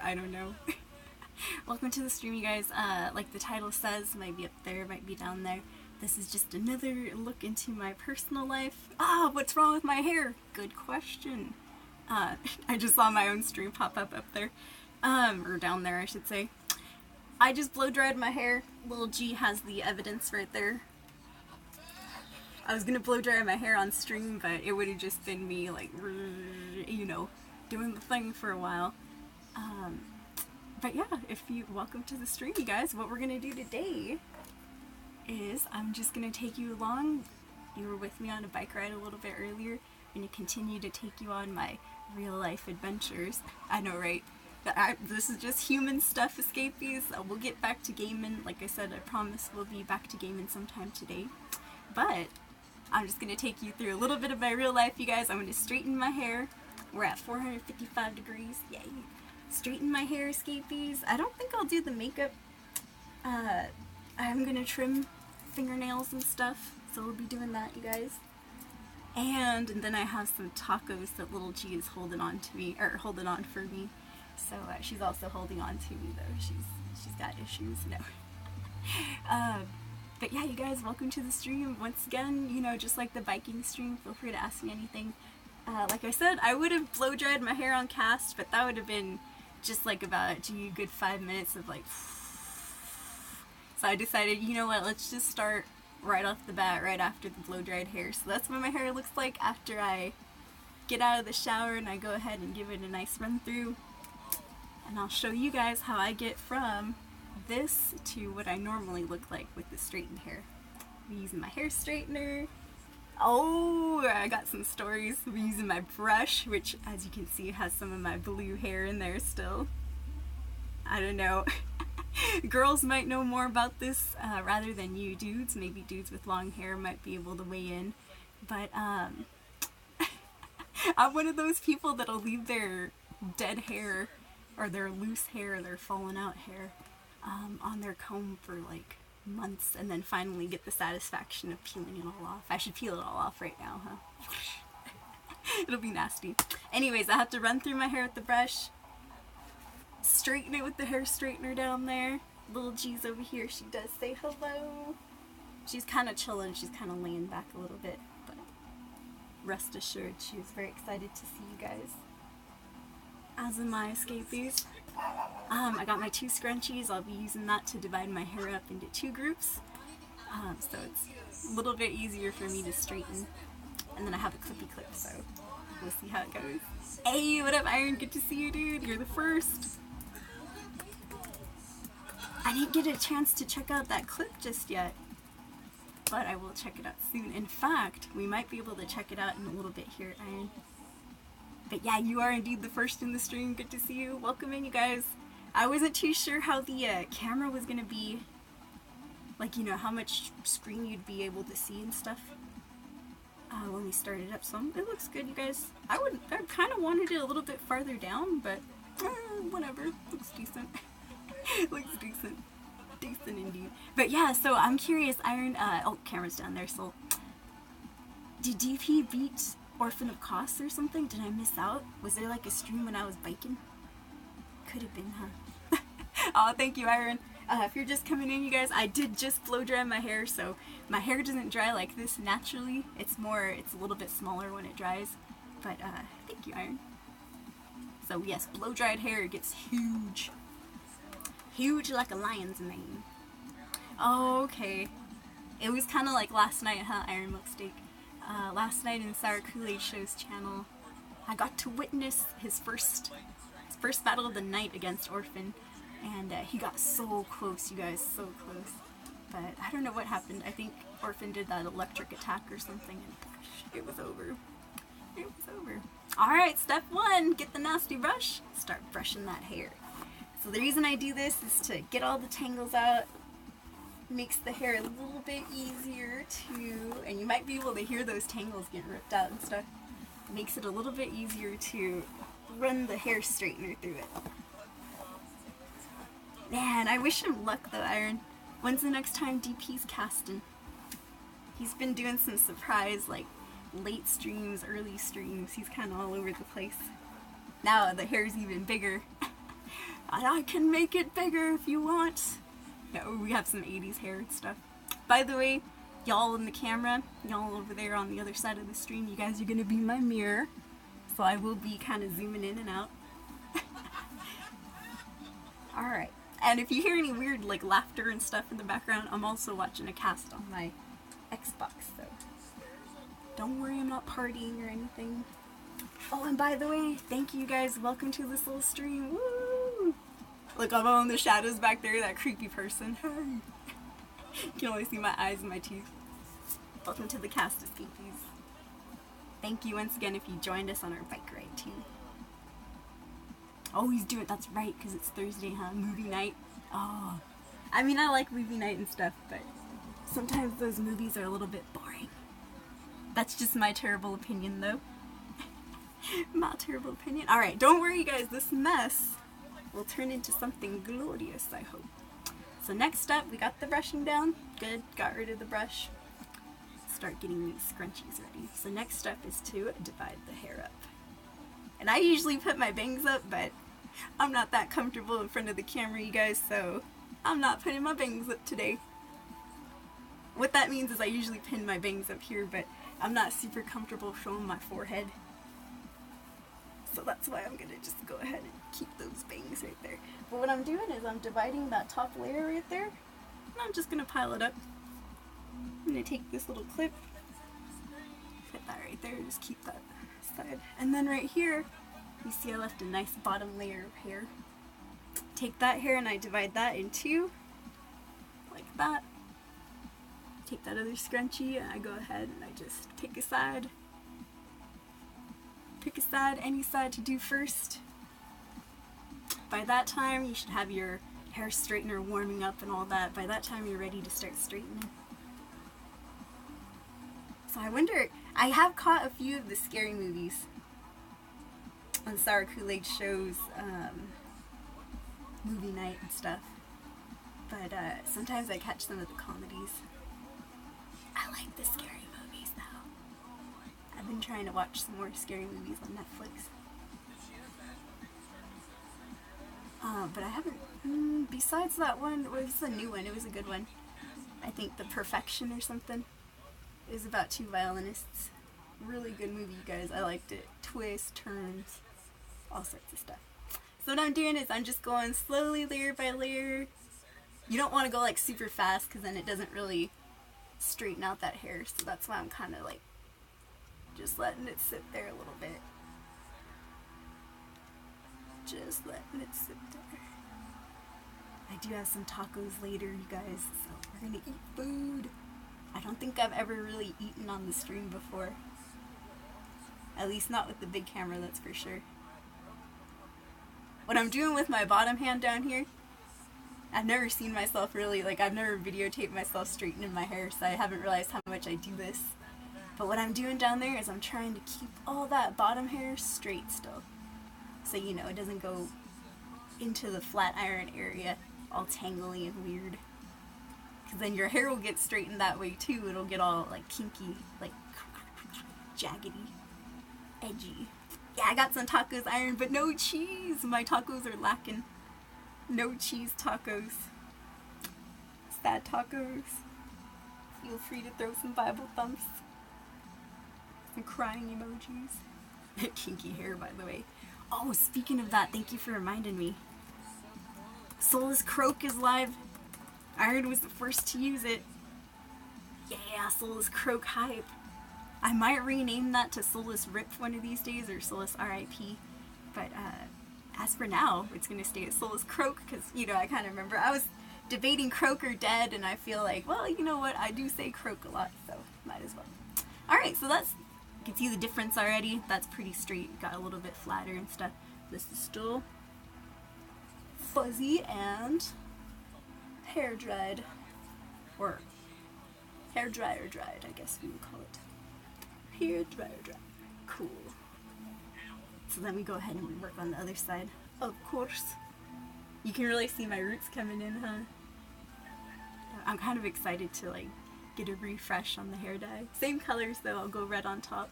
I don't know. Welcome to the stream, you guys. Like the title says, might be up there, might be down there. This is just another look into my personal life. What's wrong with my hair? Good question. I just saw my own stream pop up there. Or down there, I should say. I just blow dried my hair. Little G has the evidence right there. I was gonna blow dry my hair on stream, but it would have just been me, like, you know, doing the thing for a while. But yeah, welcome to the stream, you guys. What we're gonna do today is I'm just gonna take you along. You were with me on a bike ride a little bit earlier. I'm gonna continue to take you on my real life adventures. I know, right? This is just human stuff, escapees. We'll get back to gaming. Like I said, I promise we'll be back to gaming sometime today. But I'm just gonna take you through a little bit of my real life, you guys. I'm gonna straighten my hair. We're at 455 degrees. Yay. Straighten my hair, escapees. I don't think I'll do the makeup. I'm gonna trim fingernails and stuff, so we'll be doing that, you guys. And then I have some tacos that little G is holding on to me, or holding on for me. So she's also holding on to me though. She's got issues. No. But yeah, you guys, welcome to the stream once again. You know, just like the biking stream, feel free to ask me anything. Like I said, I would have blow dried my hair on cast, but that would have been just like about a good 5 minutes of like. So I decided, you know what, let's just start right off the bat, right after the blow dried hair. So that's what my hair looks like after I get out of the shower and I go ahead and give it a nice run through. And I'll show you guys how I get from this to what I normally look like with the straightened hair. I'm using my hair straightener. Oh, I got some stories. I'm using my brush, which, as you can see, has some of my blue hair in there still. I don't know. Girls might know more about this rather than you dudes. Maybe dudes with long hair might be able to weigh in. But I'm one of those people that'll leave their dead hair or their loose hair, their fallen out hair, on their comb for like months and then finally get the satisfaction of peeling it all off. I should peel it all off right now, huh? It'll be nasty. Anyways, I have to run through my hair with the brush, straighten it with the hair straightener down there. Little G's over here. She does say hello. She's kind of chilling. She's kind of laying back a little bit, but rest assured she was very excited to see you guys. As in my escapees. I got my 2 scrunchies. I'll be using that to divide my hair up into 2 groups. So it's a little bit easier for me to straighten. And then I have a clippy clip, so we'll see how it goes. Hey, what up, Iron? Good to see you, dude. You're the first. I didn't get a chance to check out that clip just yet, but I will check it out soon. In fact, we might be able to check it out in a little bit here, Iron. But yeah, you are indeed the first in the stream. Good to see you. Welcome in, you guys. I wasn't too sure how the camera was going to be. Like, you know, how much screen you'd be able to see and stuff. When we started up. So it looks good, you guys. I kind of wanted it a little bit farther down, but whatever. Looks decent. Looks decent. Decent indeed. But yeah, so I'm curious, Iron. Oh, camera's down there, so. Did DP beat Orphan of Costs or something? Did I miss out? Was there like a stream when I was biking? Could have been, huh? Oh, thank you, Iron. If you're just coming in, you guys, I did just blow dry my hair, so my hair doesn't dry like this naturally. It's a little bit smaller when it dries. But thank you, Iron. So yes, blow dried hair gets huge. Huge like a lion's mane. Oh, okay. It was kind of like last night, huh, Iron Milksteak? Last night in Sour Kool-Aid Show's channel, I got to witness his first battle of the night against Orphan, and he got so close, you guys, so close. But I don't know what happened. I think Orphan did that electric attack or something, and it was over. It was over. Alright, step 1, get the nasty brush, start brushing that hair. So the reason I do this is to get all the tangles out. Makes the hair a little bit easier to, and you might be able to hear those tangles get ripped out and stuff. Makes it a little bit easier to run the hair straightener through it. Man, I wish him luck though, Iron. When's the next time DP's casting? He's been doing some surprise, like, late streams, early streams. He's kind of all over the place. Now the hair's even bigger. And I can make it bigger if you want. No, we have some 80s hair and stuff. By the way, y'all in the camera, y'all over there on the other side of the stream, you guys are gonna be my mirror. So I will be kind of zooming in and out. Alright. And if you hear any weird like laughter and stuff in the background, I'm also watching a cast on my Xbox, so don't worry, I'm not partying or anything. Oh, and by the way, thank you guys. Welcome to this little stream. Woo! Look, I'm all in the shadows back there, that creepy person. You can only see my eyes and my teeth. Welcome to the cast of Pinkies. Thank you once again if you joined us on our bike ride too. Oh, he's doing it. That's right, because it's Thursday, huh? Movie night. Oh, I mean, I like movie night and stuff, but sometimes those movies are a little bit boring. That's just my terrible opinion, though. My terrible opinion. Alright, don't worry, guys. This mess will turn into something glorious, I hope. So next up, we got the brushing down. Good. Got rid of the brush. Start getting these scrunchies ready. So next step is to divide the hair up. And I usually put my bangs up, but I'm not that comfortable in front of the camera, you guys, so I'm not putting my bangs up today. What that means is I usually pin my bangs up here, but I'm not super comfortable showing my forehead. So that's why I'm gonna just go ahead and keep those bangs right there. But what I'm doing is I'm dividing that top layer right there, and I'm just gonna pile it up. I'm gonna take this little clip, put that right there, just keep that side. And then right here, you see I left a nice bottom layer of hair. Take that hair and I divide that in two, like that. Take that other scrunchie and I go ahead and I just pick a side. Pick a side, any side to do first. By that time, you should have your hair straightener warming up and all that. By that time, you're ready to start straightening. So I wonder, I have caught a few of the scary movies on Sour Kool-Aid shows, movie night and stuff. But sometimes I catch some of the comedies. I like the scary movies though. I've been trying to watch some more scary movies on Netflix. But I haven't, besides that one, it was a new one, it was a good one. I think The Perfection or something. It was about two violinists. Really good movie, you guys. I liked it. Twists, turns, all sorts of stuff. So what I'm doing is I'm just going slowly, layer by layer. You don't want to go like super fast because then it doesn't really straighten out that hair. So that's why I'm kind of like just letting it sit there a little bit. Just letting it sit there. I do have some tacos later, you guys, so we're gonna eat food. I don't think I've ever really eaten on the stream before. At least not with the big camera, that's for sure. What I'm doing with my bottom hand down here, I've never seen myself really, like I've never videotaped myself straightening my hair, so I haven't realized how much I do this. But what I'm doing down there is I'm trying to keep all that bottom hair straight still. So you know, it doesn't go into the flat iron area all tangly and weird. Because then your hair will get straightened that way too. It'll get all like kinky, like jaggedy, edgy. Yeah, I got some tacos ironed, but no cheese. My tacos are lacking. No cheese tacos. Sad tacos. Feel free to throw some Bible thumps. Some crying emojis. Kinky hair, by the way. Oh, speaking of that, thank you for reminding me. Soulless Croak is live. Iron was the first to use it. Yeah, Soulless Croak hype. I might rename that to Soulless Rip one of these days, or Soulless RIP. But as for now, it's going to stay at Soulless Croak, because, you know, I kind of remember I was debating Croak or Dead, and I feel like, well, you know what, I do say Croak a lot, so might as well. Alright, so that's, you can see the difference already. That's pretty straight, got a little bit flatter and stuff. This is still fuzzy and hair dried, or hair dryer dried, I guess we would call it. Hair dryer dried. Cool. So then we go ahead and work on the other side. Of course. You can really see my roots coming in, huh? I'm kind of excited to like get a refresh on the hair dye. Same colors though, I'll go red on top.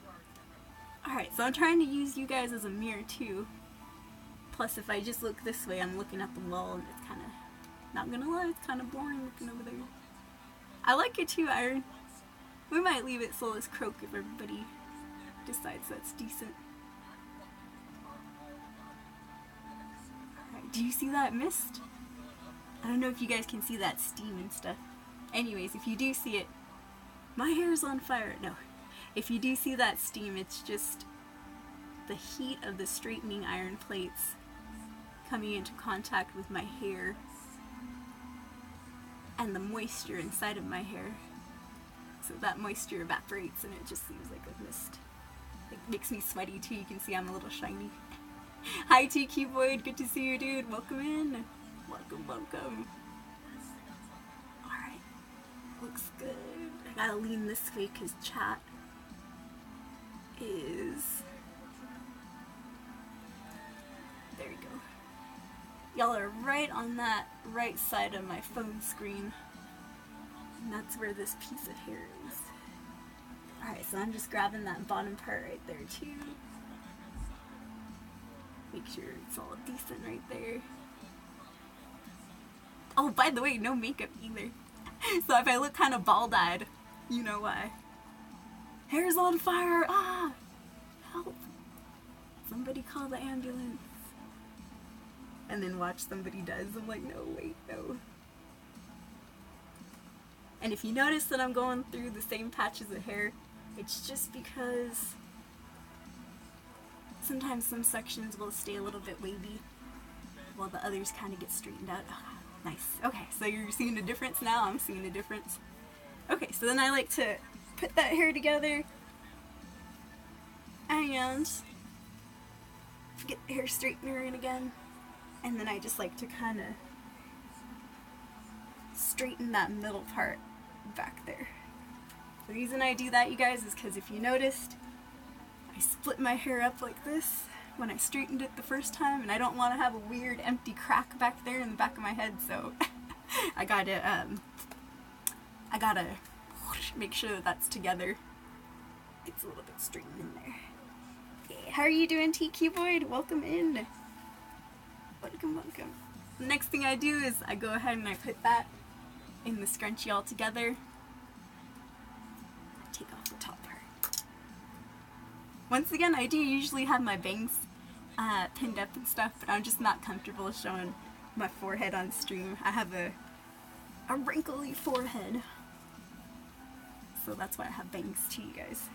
Alright, so I'm trying to use you guys as a mirror too. Plus, if I just look this way, I'm looking at the wall, and it's kind of, not gonna lie, it's kind of boring looking over there. I like it too, Iron. We might leave it Soulless Croak if everybody decides that's decent. Alright, do you see that mist? I don't know if you guys can see that steam and stuff. Anyways, if you do see it, my hair is on fire. No. If you do see that steam, it's just the heat of the straightening iron plates coming into contact with my hair and the moisture inside of my hair. So that moisture evaporates and it just seems like a mist. It makes me sweaty too. You can see I'm a little shiny. Hi TQ Void, good to see you, dude. Welcome in. Welcome, welcome. Alright. Looks good. I gotta lean this way because chat is... There we go. Y'all are right on that right side of my phone screen. And that's where this piece of hair is. Alright, so I'm just grabbing that bottom part right there too. Make sure it's all decent right there. Oh, by the way, no makeup either. So if I look kind of bald-eyed, you know why. Hair's on fire! Ah! Help! Somebody call the ambulance. And then watch somebody does. I'm like, no, wait, no. And if you notice that I'm going through the same patches of hair, it's just because sometimes some sections will stay a little bit wavy while the others kind of get straightened out. Oh, nice. Okay, so you're seeing a difference now? I'm seeing a difference. Okay, so then I like to put that hair together and get the hair straightener in again. And then I just like to kind of straighten that middle part back there. The reason I do that, you guys, is because if you noticed, I split my hair up like this when I straightened it the first time, and I don't want to have a weird empty crack back there in the back of my head, so I gotta make sure that that's together. It's a little bit straightened in there. Okay, how are you doing, TQ Void? Welcome in. Welcome, welcome. The next thing I do is I go ahead and I put that in the scrunchie all together. Take off the top part. Once again, I do usually have my bangs pinned up and stuff, but I'm just not comfortable showing my forehead on stream. I have a wrinkly forehead, so that's why I have bangs too, you guys.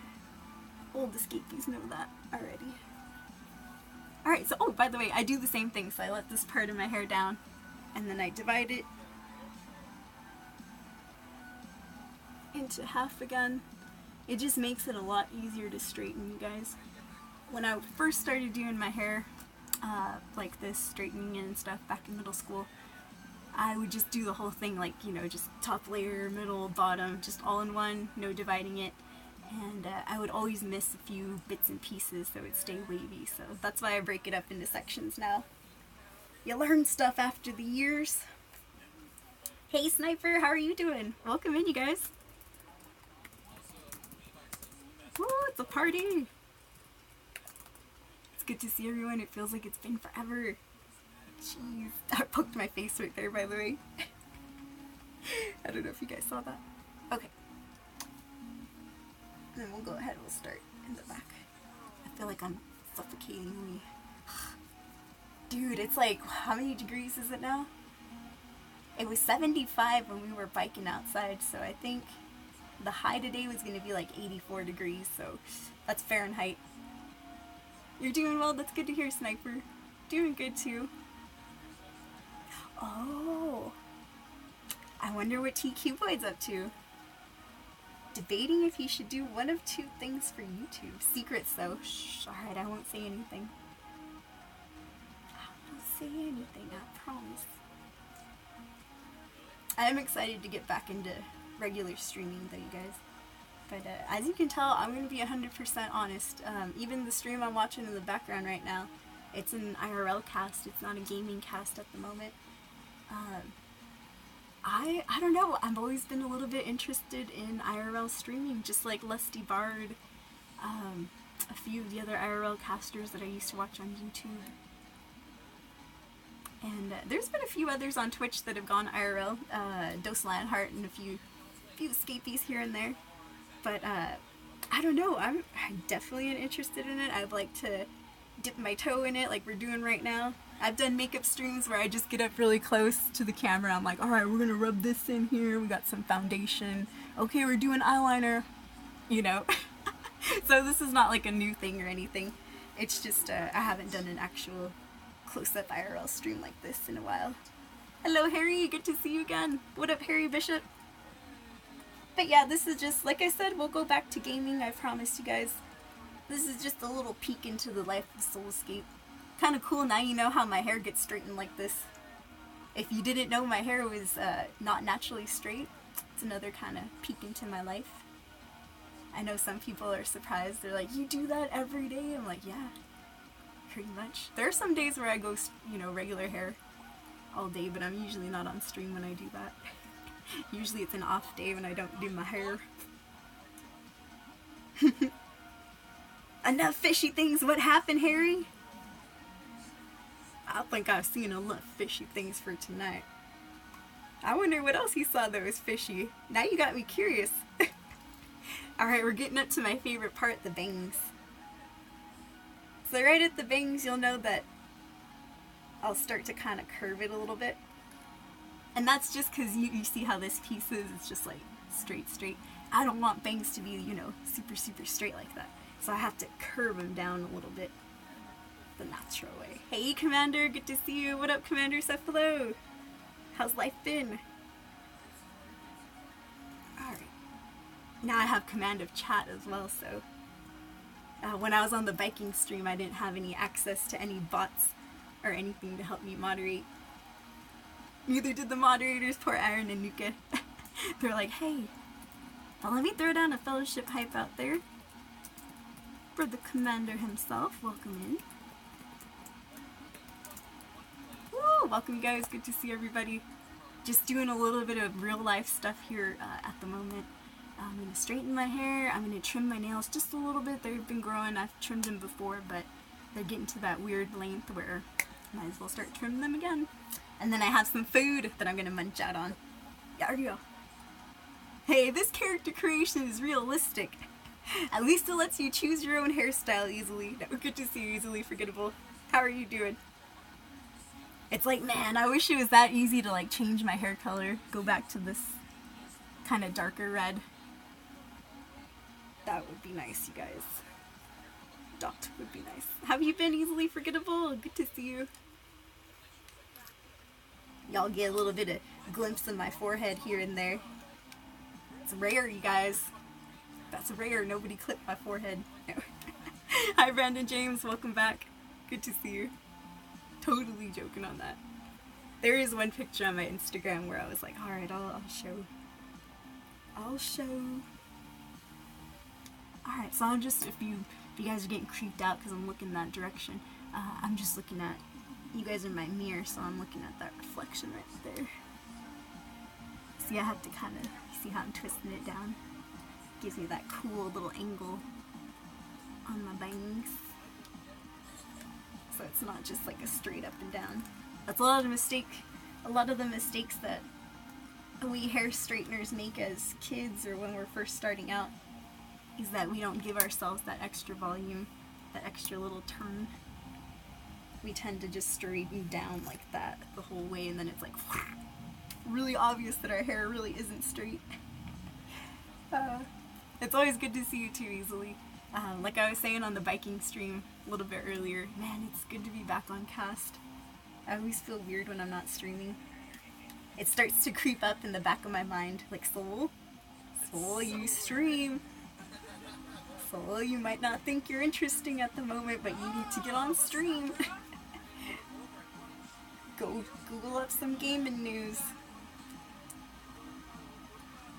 Old escapees know that already. Alright, so, oh, by the way, I do the same thing. So I let this part of my hair down, and then I divide it into half again. It just makes it a lot easier to straighten, you guys. When I first started doing my hair, like this, straightening and stuff back in middle school, I would just do the whole thing, like, you know, just top layer, middle, bottom, just all in one, no dividing it. And I would always miss a few bits and pieces so it would stay wavy, so that's why I break it up into sections now. You learn stuff after the years. Hey Sniper, how are you doing? Welcome in, you guys. Woo, it's a party! It's good to see everyone. It feels like it's been forever. Jeez, I poked my face right there, by the way. I don't know if you guys saw that. Okay. And then we'll go ahead and we'll start in the back. I feel like I'm suffocating me. Dude, it's like, how many degrees is it now? It was 75 when we were biking outside, so I think the high today was going to be like 84 degrees, so that's Fahrenheit. You're doing well, that's good to hear, Sniper. Doing good too. Oh, I wonder what TQ Void's up to. Debating if he should do one of two things for YouTube. Secrets though. Shh, alright, I won't say anything. I won't say anything, I promise. I am excited to get back into regular streaming though, you guys. But as you can tell, I'm going to be 100% honest. Even the stream I'm watching in the background right now, it's an IRL cast. It's not a gaming cast at the moment. I don't know, I've always been a little bit interested in IRL streaming, just like Lusty Bard, a few of the other IRL casters that I used to watch on YouTube. And there's been a few others on Twitch that have gone IRL, Dose Lionheart and a few escapees here and there. But I don't know, I'm definitely interested in it. I'd like to dip my toe in it like we're doing right now. I've done makeup streams where I just get up really close to the camera. I'm like, alright, we're gonna rub this in here. We got some foundation. Okay, we're doing eyeliner. You know. So this is not like a new thing or anything. It's just I haven't done an actual close-up IRL stream like this in a while. Hello Harry, good to see you again. What up Harry Bishop? But yeah, this is just, like I said, we'll go back to gaming, I promise you guys. This is just a little peek into the life of Soulscape. Kind of cool, now you know how my hair gets straightened like this. If you didn't know my hair was not naturally straight, it's another kind of peek into my life. I know some people are surprised, they're like, you do that every day? I'm like, yeah, pretty much. There are some days where I go, you know, regular hair all day, but I'm usually not on stream when I do that. Usually it's an off day when I don't do my hair. Enough fishy things, what happened, Harry? I think I've seen enough fishy things for tonight. I wonder what else he saw that was fishy. Now you got me curious. Alright, we're getting up to my favorite part, the bangs. So right at the bangs, you'll know that I'll start to kind of curve it a little bit. And that's just because you see how this piece is, it's just like straight. I don't want bangs to be, you know, super straight like that. So I have to curve them down a little bit the natural way. Hey Commander, good to see you. What up Commander Cephalo? How's life been? Alright. Now I have command of chat as well, so when I was on the biking stream I didn't have any access to any bots or anything to help me moderate. Neither did the moderators, poor Aaron and Nuka. They're like, hey, well, let me throw down a fellowship hype out there for the commander himself. Welcome in. Woo! Welcome guys, good to see everybody. Just doing a little bit of real life stuff here at the moment. I'm going to straighten my hair, I'm going to trim my nails just a little bit. They've been growing, I've trimmed them before, but they're getting to that weird length where I might as well start trimming them again. And then I have some food that I'm going to munch out on. Yario. Hey, this character creation is realistic. At least it lets you choose your own hairstyle easily. No, good to see you, easily forgettable. How are you doing? It's like, man, I wish it was that easy to like change my hair color. Go back to this kind of darker red. That would be nice, you guys. Dot would be nice. Have you been easily forgettable? Good to see you. Y'all get a little bit of glimpse of my forehead here and there. It's rare, you guys. That's rare. Nobody clipped my forehead. No. Hi, Brandon James. Welcome back. Good to see you. Totally joking on that. There is one picture on my Instagram where I was like, alright, I'll show. Alright, so I'm just, if you guys are getting creeped out because I'm looking that direction, I'm just looking at, you guys are my mirror, so I'm looking at that reflection right there. See, I have to kind of, see how I'm twisting it down? Gives me that cool little angle on my bangs. So it's not just like a straight up and down. That's a lot of the mistakes that we hair straighteners make as kids or when we're first starting out, is that we don't give ourselves that extra volume, that extra little turn. We tend to just straighten down like that the whole way, and then it's like really obvious that our hair really isn't straight. It's always good to see you too, easily. Like I was saying on the biking stream a little bit earlier, man, it's good to be back on cast. I always feel weird when I'm not streaming. It starts to creep up in the back of my mind, like, Soul, you stream. Soul, you might not think you're interesting at the moment, but you need to get on stream. Go Google up some gaming news.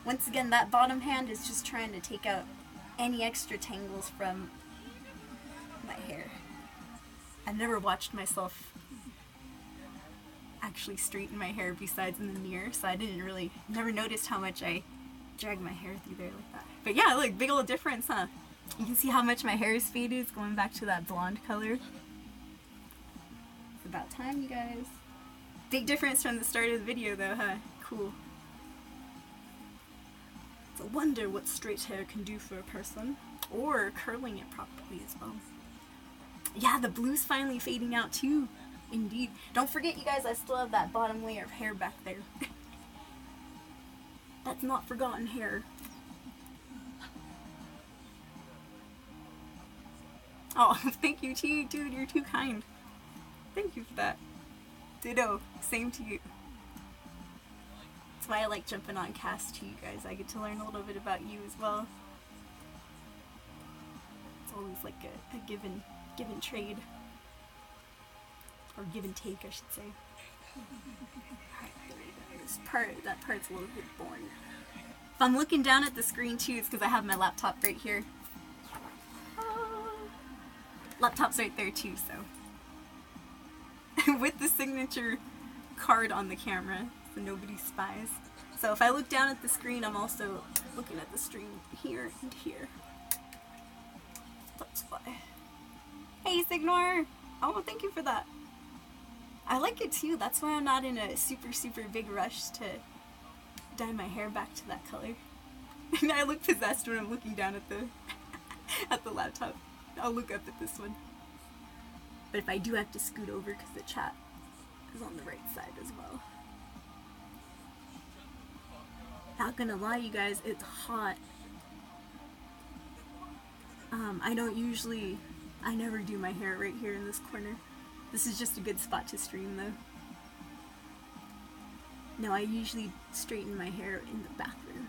Once again, that bottom hand is just trying to take out any extra tangles from my hair. I've never watched myself actually straighten my hair besides in the mirror, so I never noticed how much I drag my hair through there like that. But yeah, look, big old difference, huh? You can see how much my hair is faded. It's going back to that blonde color. It's about time, you guys. Big difference from the start of the video though, huh? Cool. It's a wonder what straight hair can do for a person. Or curling it properly as well. Yeah, the blue's finally fading out too. Indeed. Don't forget, you guys, I still have that bottom layer of hair back there. That's not forgotten hair. Oh, thank you, T. Dude, you're too kind. Thank you for that. Ditto. Same to you. That's why I like jumping on cast to you guys. I get to learn a little bit about you as well. It's always like a give and trade. Or give and take, I should say. Alright, there we go. That part's a little bit boring. If I'm looking down at the screen too, it's because I have my laptop right here. Laptop's right there too, so. With the signature card on the camera, so nobody spies. So if I look down at the screen, I'm also looking at the stream here and here. That's why. Hey, Signor! Oh, thank you for that. I like it too. That's why I'm not in a super big rush to dye my hair back to that color. And I look possessed when I'm looking down at the at the laptop. I'll look up at this one. But if I do have to scoot over because the chat is on the right side as well. Not gonna lie, you guys, it's hot. I never do my hair right here in this corner. This is just a good spot to stream though. No, I usually straighten my hair in the bathroom.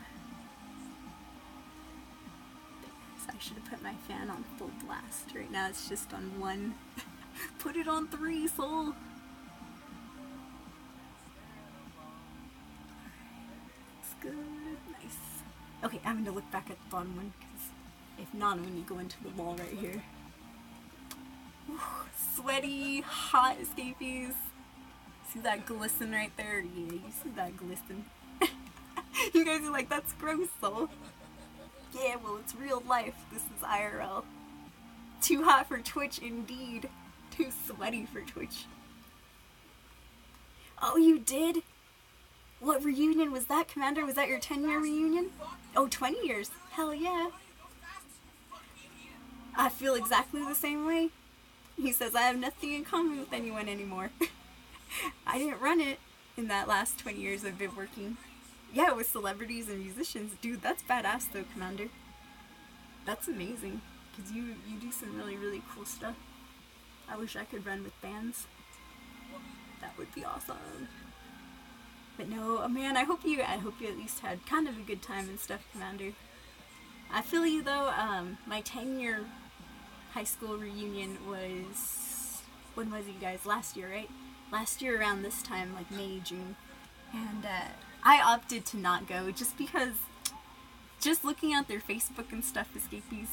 So I should have put my fan on full blast. Right now it's just on 1. Put it on 3, soul! It's good. Nice. Okay, I'm gonna look back at the bottom one, because if not, I'm gonna go into the wall right here. Whew, sweaty, hot escapees. See that glisten right there? Yeah, you see that glisten. You guys are like, that's gross, though. Yeah, well, it's real life. This is IRL. Too hot for Twitch, indeed. Too sweaty for Twitch. Oh, you did? What reunion was that, Commander? Was that your 10-year reunion? Oh, 20 years. Hell yeah. I feel exactly the same way. He says, I have nothing in common with anyone anymore. I didn't run it in that last 20 years I've been working. Yeah, with celebrities and musicians. Dude, that's badass though, Commander. That's amazing. Because you do some really cool stuff. I wish I could run with bands. That would be awesome. But no, oh man, I hope you at least had kind of a good time and stuff, Commander. I feel you though, my 10-year high school reunion was, when was it, you guys? Last year, right? Last year around this time, like May, June. And I opted to not go just because, just looking at their Facebook and stuff, escapees,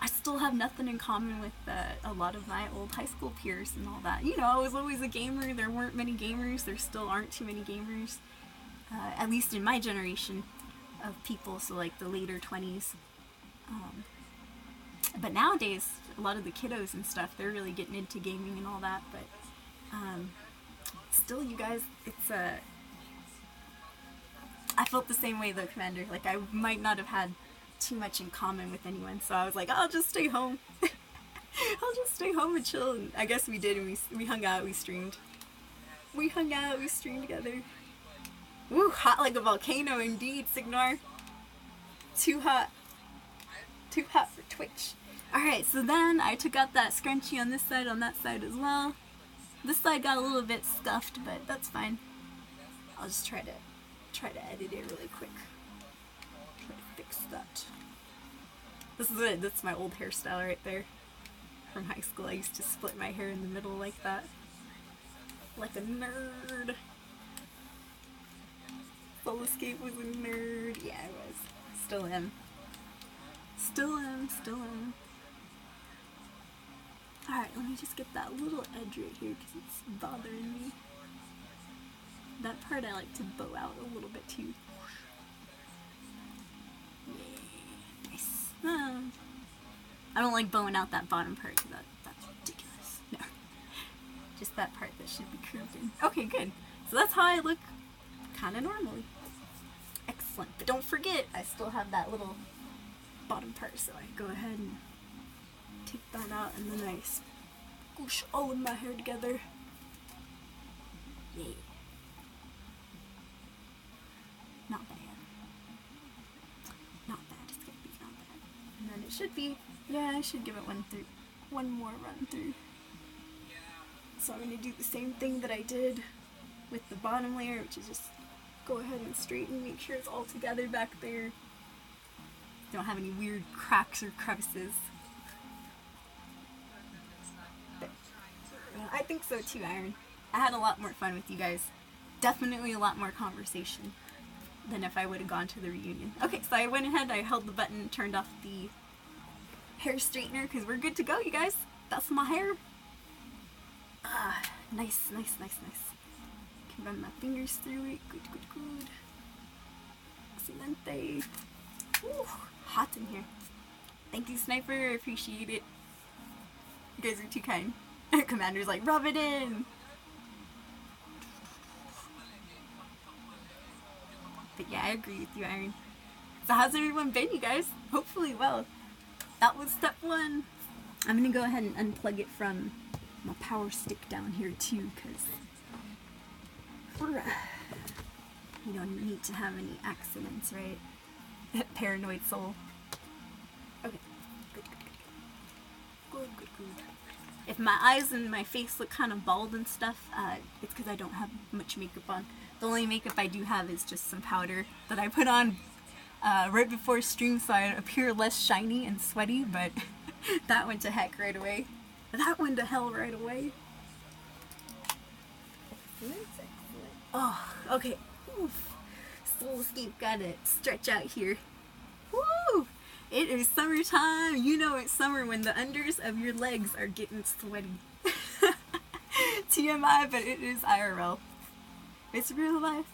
I still have nothing in common with a lot of my old high school peers and all that. You know, I was always a gamer. There weren't many gamers. There still aren't too many gamers. At least in my generation of people, so like the later 20s. But nowadays, a lot of the kiddos and stuff, they're really getting into gaming and all that. But still, you guys, it's I felt the same way though, Commander. Like, I might not have had too much in common with anyone, so I was like, I'll just stay home. I'll just stay home and chill. And I guess we did, and we hung out, we streamed. We hung out, we streamed together. Woo, hot like a volcano indeed, Signor. Too hot. Too hot for Twitch. Alright, so then I took out that scrunchie on this side, on that side as well. This side got a little bit scuffed, but that's fine. I'll just try to edit it really quick. Try to fix that. This is it. That's my old hairstyle right there. From high school, I used to split my hair in the middle like that. Like a nerd. Soul Escape was a nerd. Yeah, I was. Still am. Still am. Alright, let me just get that little edge right here because it's bothering me. That part I like to bow out a little bit too. Yay. Nice. I don't like bowing out that bottom part because that's ridiculous. No. Just that part that should be curved in. Okay, good. So that's how I look kind of normally. Excellent. But don't forget, I still have that little bottom part, so I go ahead and take that out, and then I squish all of my hair together. Yay. Not bad. Not bad. It's gonna be not bad. And then it should be, yeah, I should give it one more run through. So I'm gonna do the same thing that I did with the bottom layer, which is just go ahead and straighten, make sure it's all together back there. Don't have any weird cracks or crevices. But, I think so too, Iron. I had a lot more fun with you guys. Definitely a lot more conversation than if I would have gone to the reunion. Okay, so I went ahead, I held the button, turned off the hair straightener, because we're good to go, you guys. That's my hair. Ah, nice, nice, nice, nice. Can run my fingers through it. Good, good, good. Excelente. Ooh, hot in here. Thank you, Sniper. I appreciate it. You guys are too kind. Commander's like, rub it in. But yeah, I agree with you, Iron. So how's everyone been, you guys? Hopefully well. That was step 1. I'm gonna go ahead and unplug it from my power stick down here too, because you don't need to have any accidents, right? Paranoid soul. Okay, good, good, good. Good, good, good. If my eyes and my face look kind of bald and stuff, it's because I don't have much makeup on. The only makeup I do have is just some powder that I put on right before stream so I appear less shiny and sweaty, but that went to heck right away. That went to hell right away. Excellent, excellent. Oh, okay. Oof. Soul escape, gotta stretch out here. Woo! It is summertime. You know it's summer when the unders of your legs are getting sweaty. TMI, but it is IRL. It's real life.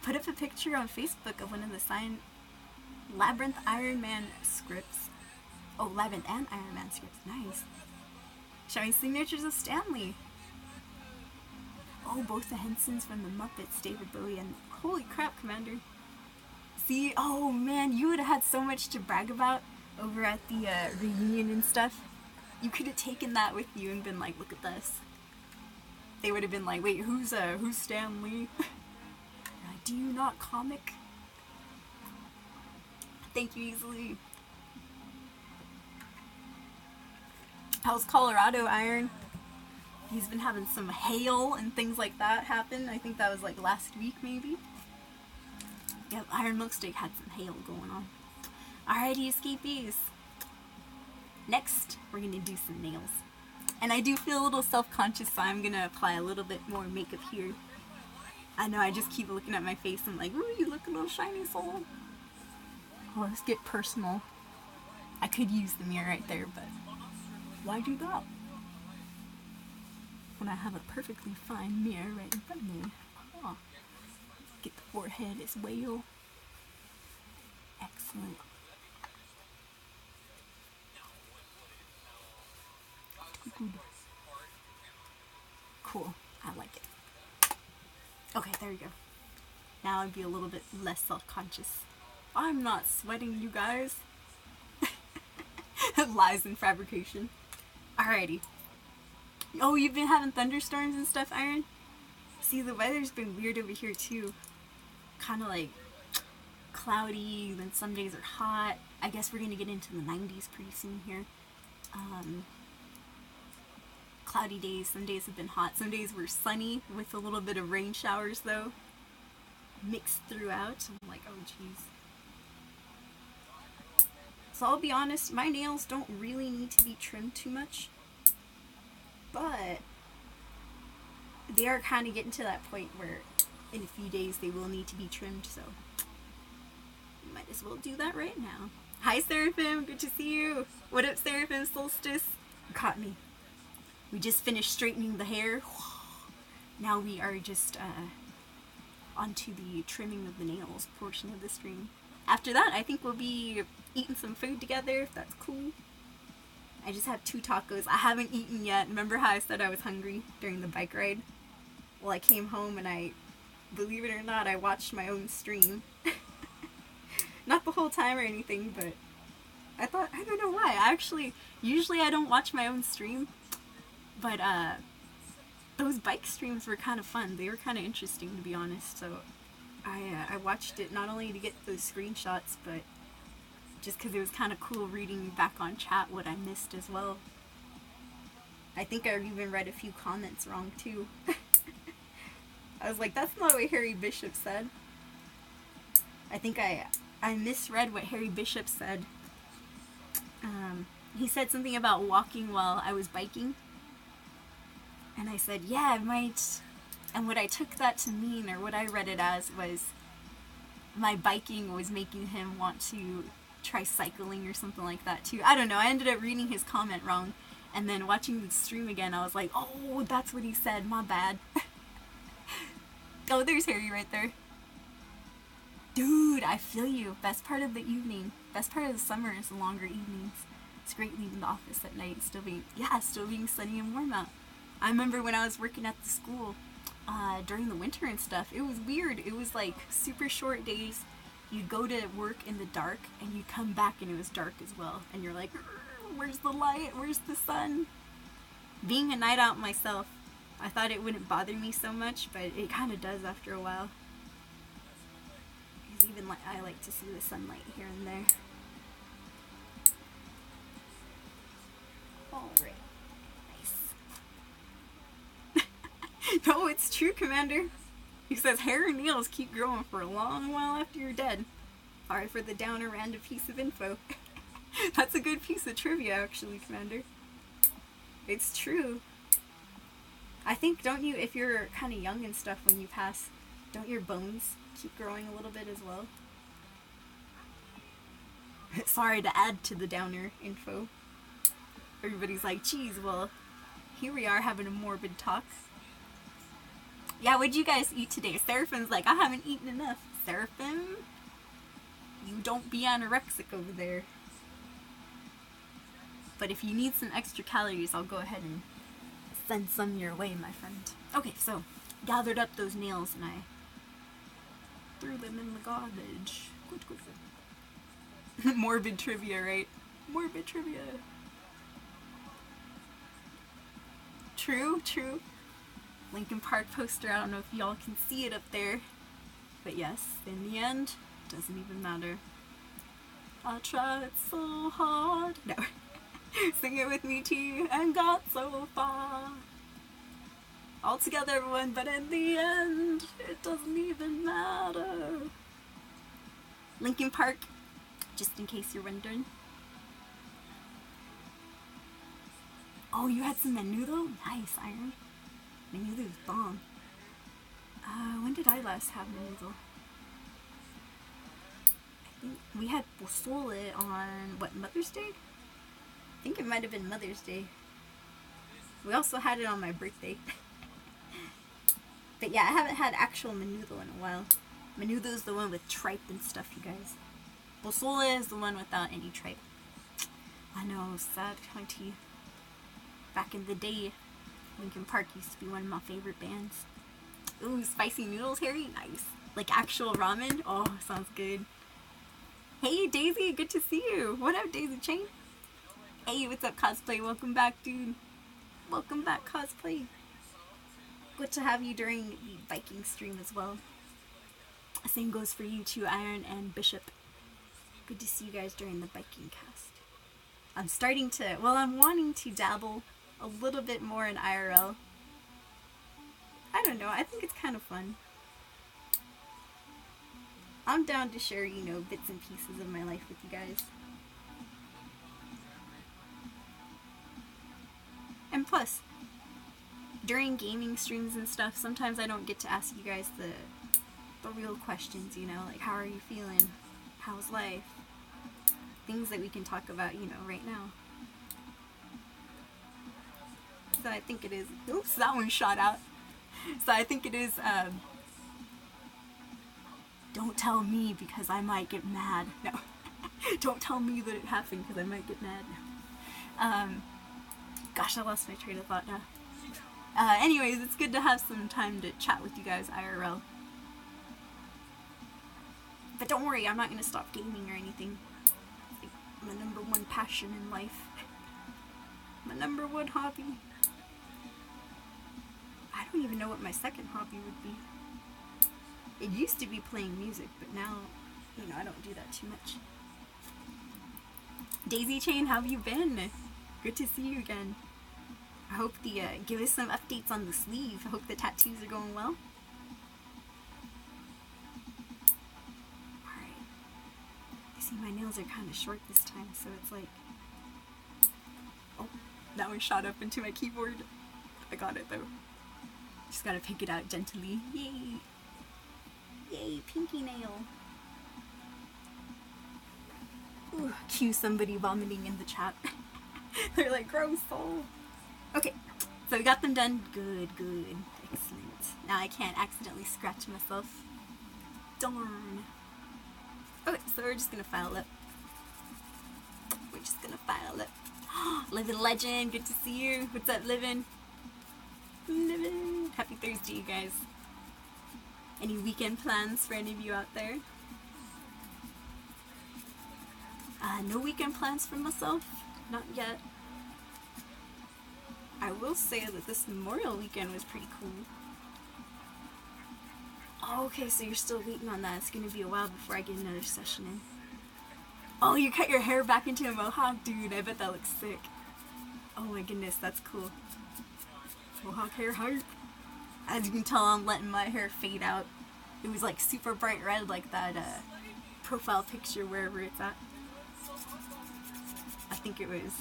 Put up a picture on Facebook of one of the signed Labyrinth Iron Man scripts. Oh, Labyrinth and Iron Man scripts. Nice. Showing signatures of Stanley. Oh, both the Hensons from the Muppets, David Bowie, and holy crap, Commander. See, oh man, you would have had so much to brag about over at the reunion and stuff. You could have taken that with you and been like, look at this. They would have been like, wait, who's Stan Lee? Do you not comic? Thank you, Easily. How's Colorado, Iron? He's been having some hail and things like that happen. I think that was like last week, maybe. Yep, Iron Milkstick had some hail going on. Alrighty, escapees. Next, we're gonna do some nails. And I do feel a little self-conscious, so I'm gonna apply a little bit more makeup here. I know, I just keep looking at my face and I'm like, ooh, you look a little shiny, soul. Oh, let's get personal. I could use the mirror right there, but why do that? When I have a perfectly fine mirror right in front of me. Oh. Get the forehead as well. Excellent. Good. Cool. I like it. Okay, there we go. Now I'd be a little bit less self-conscious. I'm not sweating, you guys. Lies and fabrication. Alrighty. Oh, you've been having thunderstorms and stuff, Iron? See, the weather's been weird over here too. Kind of like cloudy, then some days are hot. I guess we're gonna get into the 90s pretty soon here. Cloudy days, some days have been hot. Some days were sunny with a little bit of rain showers though, mixed throughout. I'm like, oh jeez. So I'll be honest, my nails don't really need to be trimmed too much, but they are kind of getting to that point where in a few days they will need to be trimmed, so might as well do that right now. Hi Seraphim, good to see you. What up Seraphim Solstice? You caught me. We just finished straightening the hair. Now we are just onto the trimming of the nails portion of the stream. After that, I think we'll be eating some food together, if that's cool. I just have 2 tacos. I haven't eaten yet. Remember how I said I was hungry during the bike ride? Well, I came home and I, believe it or not, I watched my own stream. Not the whole time or anything, but I thought, I don't know why. Usually I don't watch my own stream, but those bike streams were kind of fun. They were kind of interesting, to be honest. So I watched it not only to get those screenshots, but just because it was kind of cool reading back on chat what I missed as well. I think I even read a few comments wrong too. I was like, that's not what Harry Bishop said. I think I misread what Harry Bishop said. He said something about walking while I was biking. And I said, yeah, it might. And what I took that to mean, or what I read it as, was my biking was making him want to try cycling or something like that too. I don't know. I ended up reading his comment wrong. And then watching the stream again, I was like, oh, that's what he said. My bad. Oh, there's Harry right there. Dude, I feel you. Best part of the evening. Best part of the summer is the longer evenings. It's great leaving the office at night, still being sunny and warm out. I remember when I was working at the school, during the winter and stuff, it was weird. It was like super short days. You'd go to work in the dark, and you'd come back and it was dark as well. And you're like, where's the light? Where's the sun? Being a night out myself, I thought it wouldn't bother me so much, but it kind of does after a while. Because even I like to see the sunlight here and there. Alright. Nice. No, it's true, Commander. He says hair and nails keep growing for a long while after you're dead. Sorry for the downer random piece of info. That's a good piece of trivia, actually, Commander. It's true. I think, don't you, if you're kind of young and stuff when you pass, don't your bones keep growing a little bit as well? Sorry to add to the downer info. Everybody's like, geez, well, here we are having a morbid talk. Yeah, what'd you guys eat today? Seraphin's like, I haven't eaten enough. Seraphim? You don't be anorexic over there. But if you need some extra calories, I'll go ahead and send some your way, my friend. Okay, so, gathered up those nails and I threw them in the garbage. Good, good, good. Morbid trivia, right? Morbid trivia. True, true. Linkin Park poster, I don't know if y'all can see it up there. But yes, in the end, doesn't even matter. I tried so hard. No. Sing it with me too, and got so far. All together, everyone, but in the end, it doesn't even matter. Linkin Park, just in case you're wondering. Oh, you had some menudo? Nice, Iron. Menudo's bomb. When did I last have menudo? I think we had pozole on, what, Mother's Day? I think it might have been Mother's Day. We also had it on my birthday. But yeah, I haven't had actual menudo in a while. Menudo's the one with tripe and stuff, you guys. Pozole is the one without any tripe. I know, sad county. Back in the day, Linkin Park used to be one of my favorite bands. Ooh, spicy noodles, Harry? Nice. Like actual ramen? Oh, sounds good. Hey, Daisy, good to see you. What up, Daisy Chain? Hey, what's up, Cosplay? Welcome back, dude. Welcome back, Cosplay. Good to have you during the Viking stream as well. Same goes for you too, Iron and Bishop. Good to see you guys during the Viking cast. I'm starting to, well, I'm wanting to dabble a little bit more in IRL. I don't know, I think it's kind of fun. I'm down to share, you know, bits and pieces of my life with you guys. And plus, during gaming streams and stuff, sometimes I don't get to ask you guys the real questions, you know, like how are you feeling? How's life? Things that we can talk about, you know, right now. So I think it is, oops, that one shot out. So I think it is, don't tell me because I might get mad. No, don't tell me that it happened because I might get mad. Gosh, I lost my train of thought now. Anyways, it's good to have some time to chat with you guys IRL. But don't worry, I'm not going to stop gaming or anything. It's like my #1 passion in life. My #1 hobby. I don't even know what my second hobby would be. It used to be playing music, but now, you know, I don't do that too much. Daisy Chain, how have you been? Good to see you again. I hope give us some updates on the sleeve. I hope the tattoos are going well. Alright. I see my nails are kind of short this time, so it's like... Oh, that one shot up into my keyboard. I got it though. Just gotta pick it out gently. Yay! Yay, pinky nail. Ooh, cue somebody vomiting in the chat. They're like, gross soul. Okay, so we got them done. Good, good. Excellent. Now I can't accidentally scratch myself. Darn. Okay, so we're just gonna file it. We're just gonna file it. Living Legend, good to see you. What's up, Living? Living. Happy Thursday, you guys. Any weekend plans for any of you out there? No weekend plans for myself. Not yet. I will say that this Memorial weekend was pretty cool. Oh, okay, so you're still waiting on that. It's gonna be a while before I get another session in. Oh, you cut your hair back into a mohawk? Dude, I bet that looks sick. Oh my goodness, that's cool. Mohawk hair hype. As you can tell, I'm letting my hair fade out. It was like super bright red, like that profile picture wherever it's at. I think it was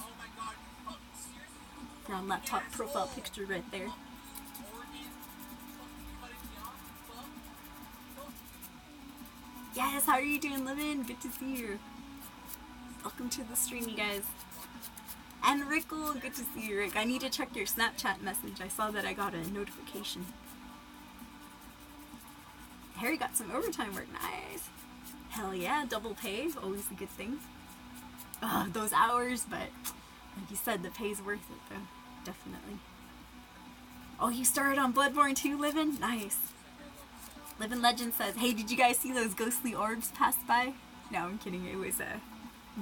on that top profile picture right there. Yes, how are you doing, Livin? Good to see you. Welcome to the stream, you guys. And Rickle, good to see you, Rick. I need to check your Snapchat message. I saw that I got a notification. Harry got some overtime work. Nice. Hell yeah, double pay. Always a good thing. Those hours, but like you said, the pay's worth it though. Definitely. Oh, you started on Bloodborne too, Livin'? Nice. Livin' Legend says, hey, did you guys see those ghostly orbs pass by? No, I'm kidding. It was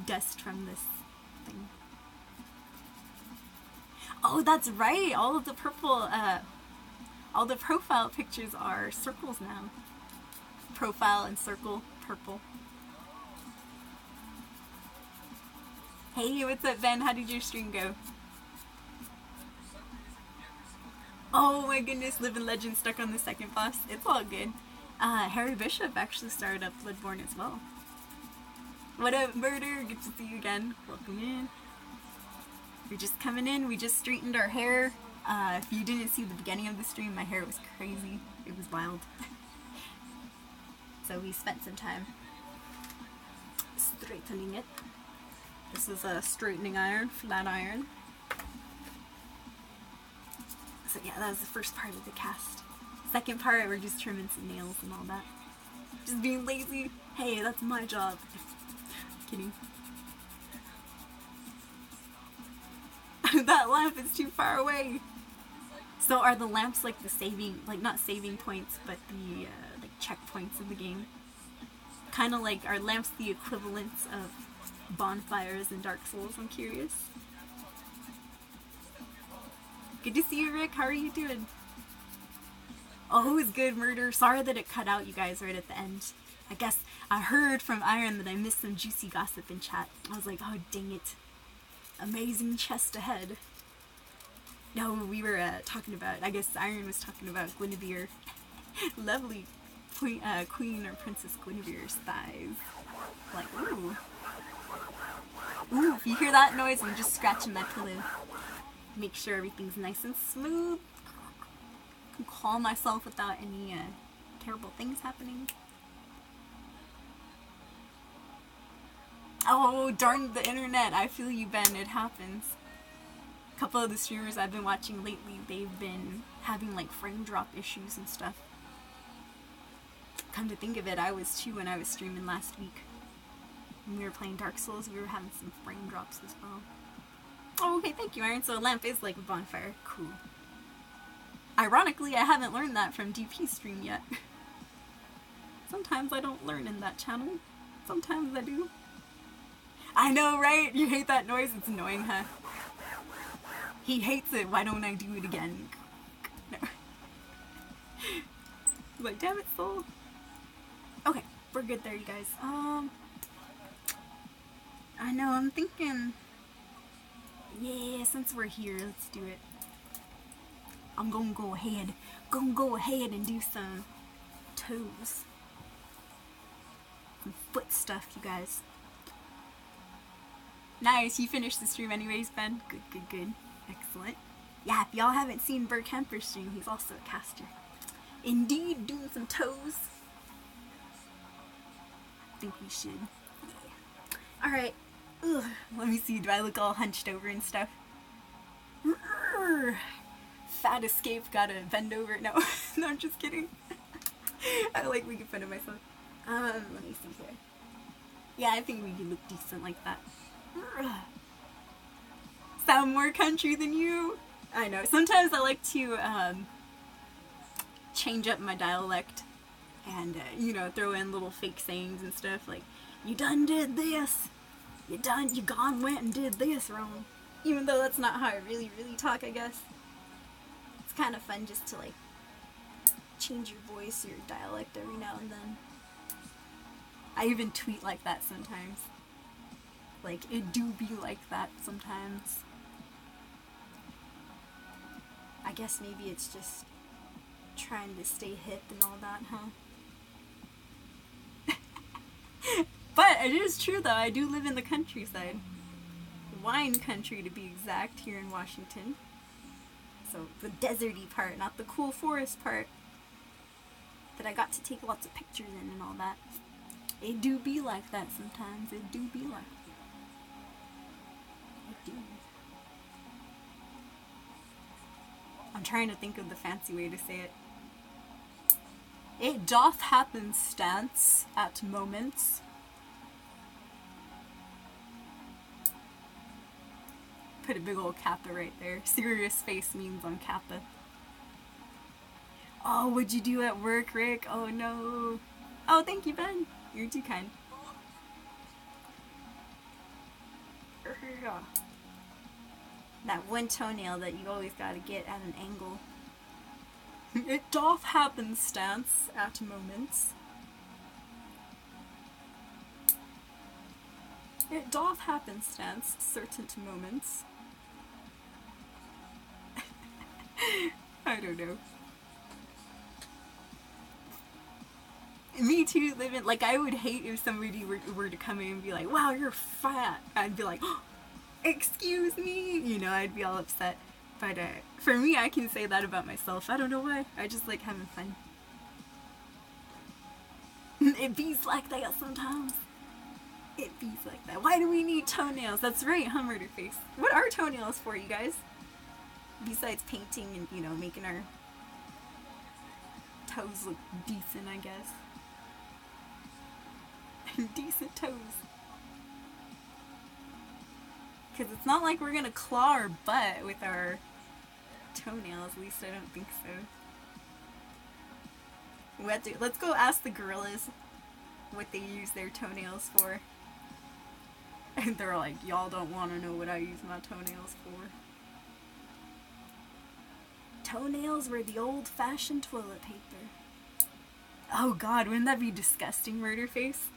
dust from this thing. Oh, that's right. All of the purple, all the profile pictures are circles now. Profile and circle, purple. Hey, what's up, Ben? How did your stream go? Oh my goodness, Living Legend stuck on the second boss. It's all good. Harry Bishop actually started up Bloodborne as well. What up, Murder? Good to see you again. Welcome in. You're just coming in. We just straightened our hair. If you didn't see the beginning of the stream, my hair was crazy. It was wild. So we spent some time straightening it. This is a straightening iron, flat iron. So yeah, that was the first part of the cast. Second part, we're just trimming some nails and all that. Just being lazy. Hey, that's my job. Kidding. That lamp is too far away. So are the lamps like the saving, like not saving points, but the like checkpoints in the game? Kind of like, are lamps the equivalents of bonfires in Dark Souls? I'm curious. Good to see you, Rick. How are you doing? Oh, it was good, Murder. Sorry that it cut out, you guys, right at the end. I guess I heard from Iron that I missed some juicy gossip in chat. I was like, oh, dang it. Amazing chest ahead. No, we were talking about, I guess Iron was talking about Guinevere. Lovely Queen or Princess Guinevere's thighs. Like, ooh. Ooh, if you hear that noise, I'm just scratching my pillow. Make sure everything's nice and smooth. I can calm myself without any terrible things happening. Oh, darn the internet. I feel you, Ben. It happens. A couple of the streamers I've been watching lately, they've been having like frame drop issues and stuff. Come to think of it, I was too when I was streaming last week. When we were playing Dark Souls, we were having some frame drops as well. Oh, okay, thank you, Iron. So a lamp is like a bonfire. Cool. Ironically, I haven't learned that from DP stream yet. Sometimes I don't learn in that channel. Sometimes I do. I know, right? You hate that noise? It's annoying, huh? He hates it. Why don't I do it again? No. Like, damn it, Soul. Okay, we're good there, you guys. I know, I'm thinking... Yeah, since we're here, let's do it. I'm gonna go ahead and do some toes. Some foot stuff, you guys. Nice, you finished the stream anyways, Ben. Good, good, good. Excellent. Yeah, if y'all haven't seen Bert Kemper's stream, he's also a caster. Indeed, doing some toes. I think we should. Yeah. Alright. Let me see, do I look all hunched over and stuff? Fat escape, gotta bend over. No, no, I'm just kidding. I like making fun of myself. Let me see here. Yeah, I think we can look decent like that. Sound more country than you? I know. Sometimes I like to change up my dialect and, you know, throw in little fake sayings and stuff like, you done did this. You gone went and did this wrong. Even though that's not how I really talk, I guess. It's kind of fun just to, like, change your voice or your dialect every now and then. I even tweet like that sometimes. Like, it do be like that sometimes. I guess maybe it's just trying to stay hip and all that, huh? But it is true though, I do live in the countryside. Wine country to be exact, here in Washington. So the deserty part, not the cool forest part that I got to take lots of pictures in and all that. It do be like that sometimes. It do be like that. It do. I'm trying to think of the fancy way to say it. It doth happenstance at moments. Put a big old kappa right there. Serious face means on kappa. Oh, what'd you do at work, Rick? Oh no. Oh, thank you, Ben. You're too kind. That one toenail that you always gotta get at an angle. It doth happenstance at moments. It doth happenstance certain moments. I don't know. Me too, living, like, I would hate if somebody were to come in and be like, wow, you're fat. I'd be like, oh, excuse me, you know, I'd be all upset. But for me, I can say that about myself. I don't know why. I just like having fun. It bees like that sometimes. It bees like that. Why do we need toenails? That's right, huh, Murderface? What are toenails for, you guys? Besides painting and, you know, making our toes look decent, I guess. Decent toes. Because it's not like we're gonna claw our butt with our toenails, at least I don't think so. Let's go ask the gorillas what they use their toenails for. And they're like, y'all don't want to know what I use my toenails for. Toenails were the old-fashioned toilet paper. Oh god, wouldn't that be disgusting, Murderface?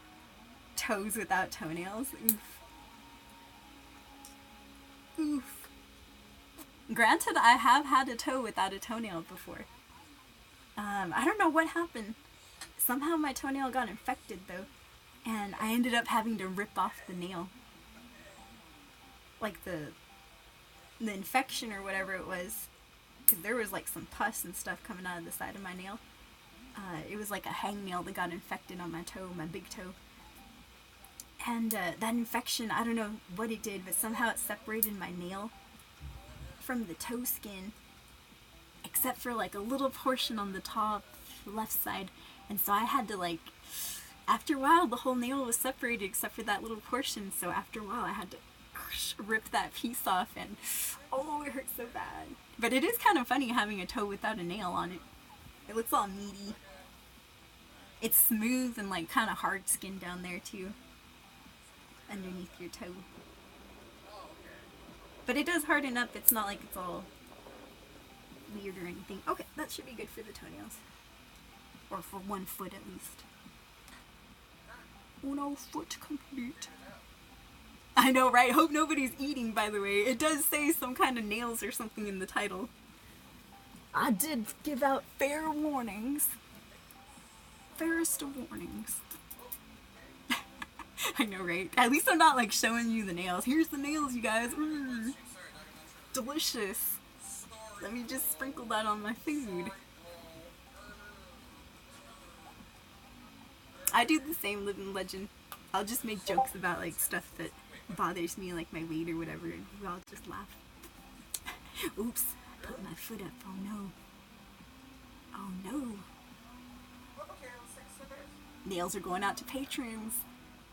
Toes without toenails? Oof. Oof. Granted, I have had a toe without a toenail before. I don't know what happened. Somehow my toenail got infected though, and I ended up having to rip off the nail. Like the infection or whatever it was, because there was like some pus and stuff coming out of the side of my nail. It was like a hangnail that got infected on my toe, my big toe. And that infection, I don't know what it did, but somehow it separated my nail from the toe skin, except for like a little portion on the top left side. And so I had to, like, after a while the whole nail was separated except for that little portion, so after a while I had to rip that piece off, and oh, it hurts so bad. But it is kind of funny having a toe without a nail on it. It looks all meaty. It's smooth and like kind of hard skin down there too, underneath your toe. But it does harden up. It's not like it's all weird or anything. Okay, that should be good for the toenails. Or for 1 foot at least. 1 foot complete. I know, right? Hope nobody's eating, by the way. It does say some kind of nails or something in the title. I did give out fair warnings. Fairest of warnings. I know, right? At least I'm not like showing you the nails. Here's the nails, you guys. Delicious. Let me just sprinkle that on my food. I do the same living legend. I'll just make jokes about like stuff that bothers me, like my weight or whatever, and we all just laugh. Oops, put my foot up. Oh no. Oh no. Nails are going out to patrons.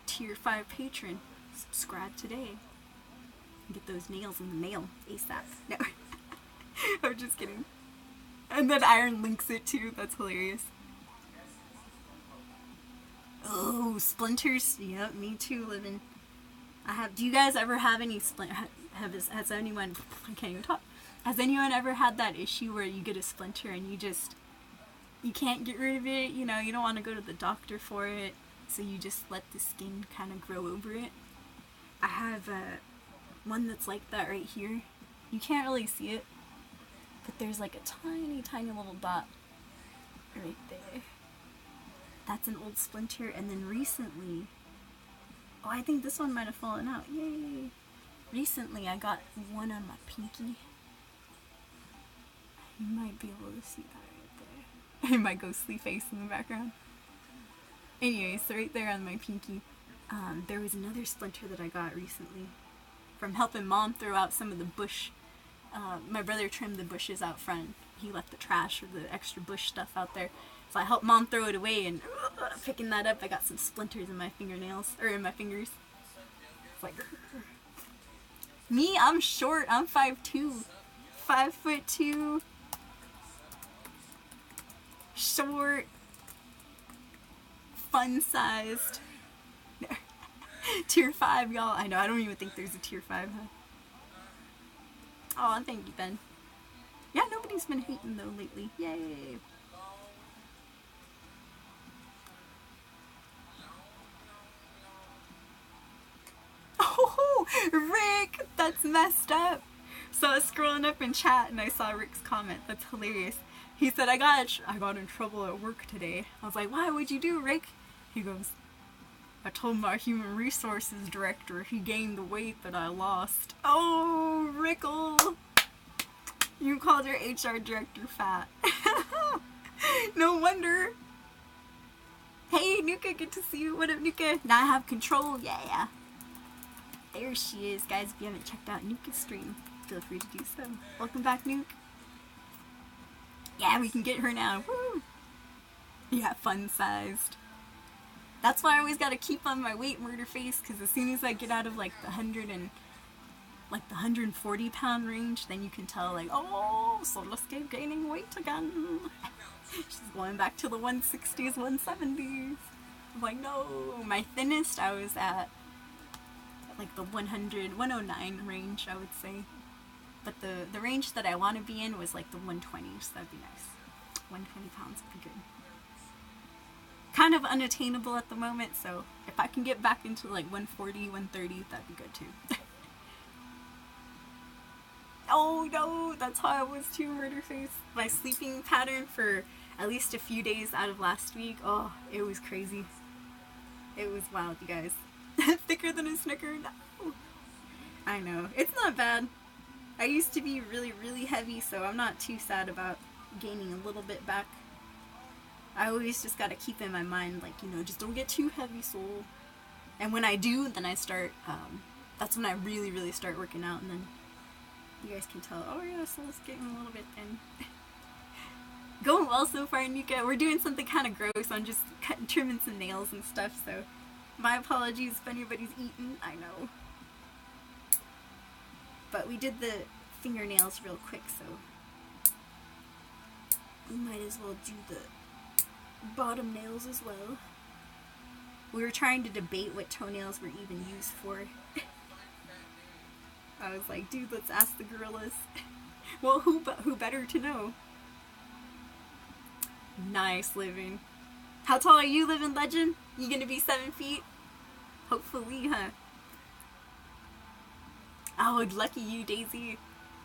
Tier 5 patron. Subscribe today. Get those nails in the mail ASAP. No. I'm just kidding. And then Iron links it too. That's hilarious. Oh, splinters. Yep, me too, living. Do you guys ever have any has anyone, I can't even talk. Has anyone ever had that issue where you get a splinter and you can't get rid of it? You know, you don't want to go to the doctor for it, so you just let the skin kind of grow over it. I have one that's like that right here. You can't really see it, but there's like a tiny, tiny little dot right there. That's an old splinter. And then recently, oh, I think this one might have fallen out. Yay! Recently, I got one on my pinky. You might be able to see that right there. My ghostly face in the background. Anyways, so right there on my pinky, there was another splinter that I got recently from helping Mom throw out some of the bush. My brother trimmed the bushes out front. He left the trash or the extra bush stuff out there. So I helped Mom throw it away, and picking that up, I got some splinters in my fingernails, or in my fingers. It's like, me, I'm short. I'm 5'2", 5'2", short, fun-sized. Tier 5, y'all. I know. I don't even think there's a tier 5. Huh? Oh, thank you, Ben. Yeah, nobody's been hating though lately. Yay! Oh, Rick! That's messed up. So I was scrolling up in chat and I saw Rick's comment. That's hilarious. He said, I got in trouble at work today. I was like, why? What'd you do, Rick? He goes, I told my human resources director he gained the weight that I lost. Oh, Rickle! You called your HR director fat. No wonder. Hey, Nuka, good to see you. What up, Nuka? Now I have control. Yeah. There she is, guys. If you haven't checked out Nuka's stream, feel free to do so. Welcome back, Nuke. Yeah, we can get her now. Woo! Yeah, fun-sized. That's why I always gotta keep on my weight, murder face, because as soon as I get out of like the 140 pound range, then you can tell like, oh, Solosuke gaining weight again. She's going back to the 160s, 170s. I'm like, no. My thinnest, I was at like the 109 range, I would say. But the range that I want to be in was like the 120s, so that'd be nice. 120 pounds would be good. Kind of unattainable at the moment, so if I can get back into like 140, 130, that'd be good too. Oh no, that's how I was too, Murderface. My sleeping pattern for at least a few days out of last week, oh, it was crazy. It was wild, you guys. Thicker than a Snicker? No. I know. It's not bad. I used to be really, really heavy, so I'm not too sad about gaining a little bit back. I always just gotta keep in my mind, like, you know, just don't get too heavy, soul. And when I do, then I start, that's when I really, really start working out, and then you guys can tell, oh yeah, soul's getting a little bit thin. Going well so far, Nuka. We're doing something kind of gross. I'm just trimming some nails and stuff, so my apologies if anybody's eaten. I know. But we did the fingernails real quick, so we might as well do the bottom nails as well. We were trying to debate what toenails were even used for. I was like, dude, let's ask the gorillas. Well, who better to know? Nice, Living. How tall are you, Living Legend? You gonna be 7 feet? Hopefully, huh? Oh, lucky you, Daisy.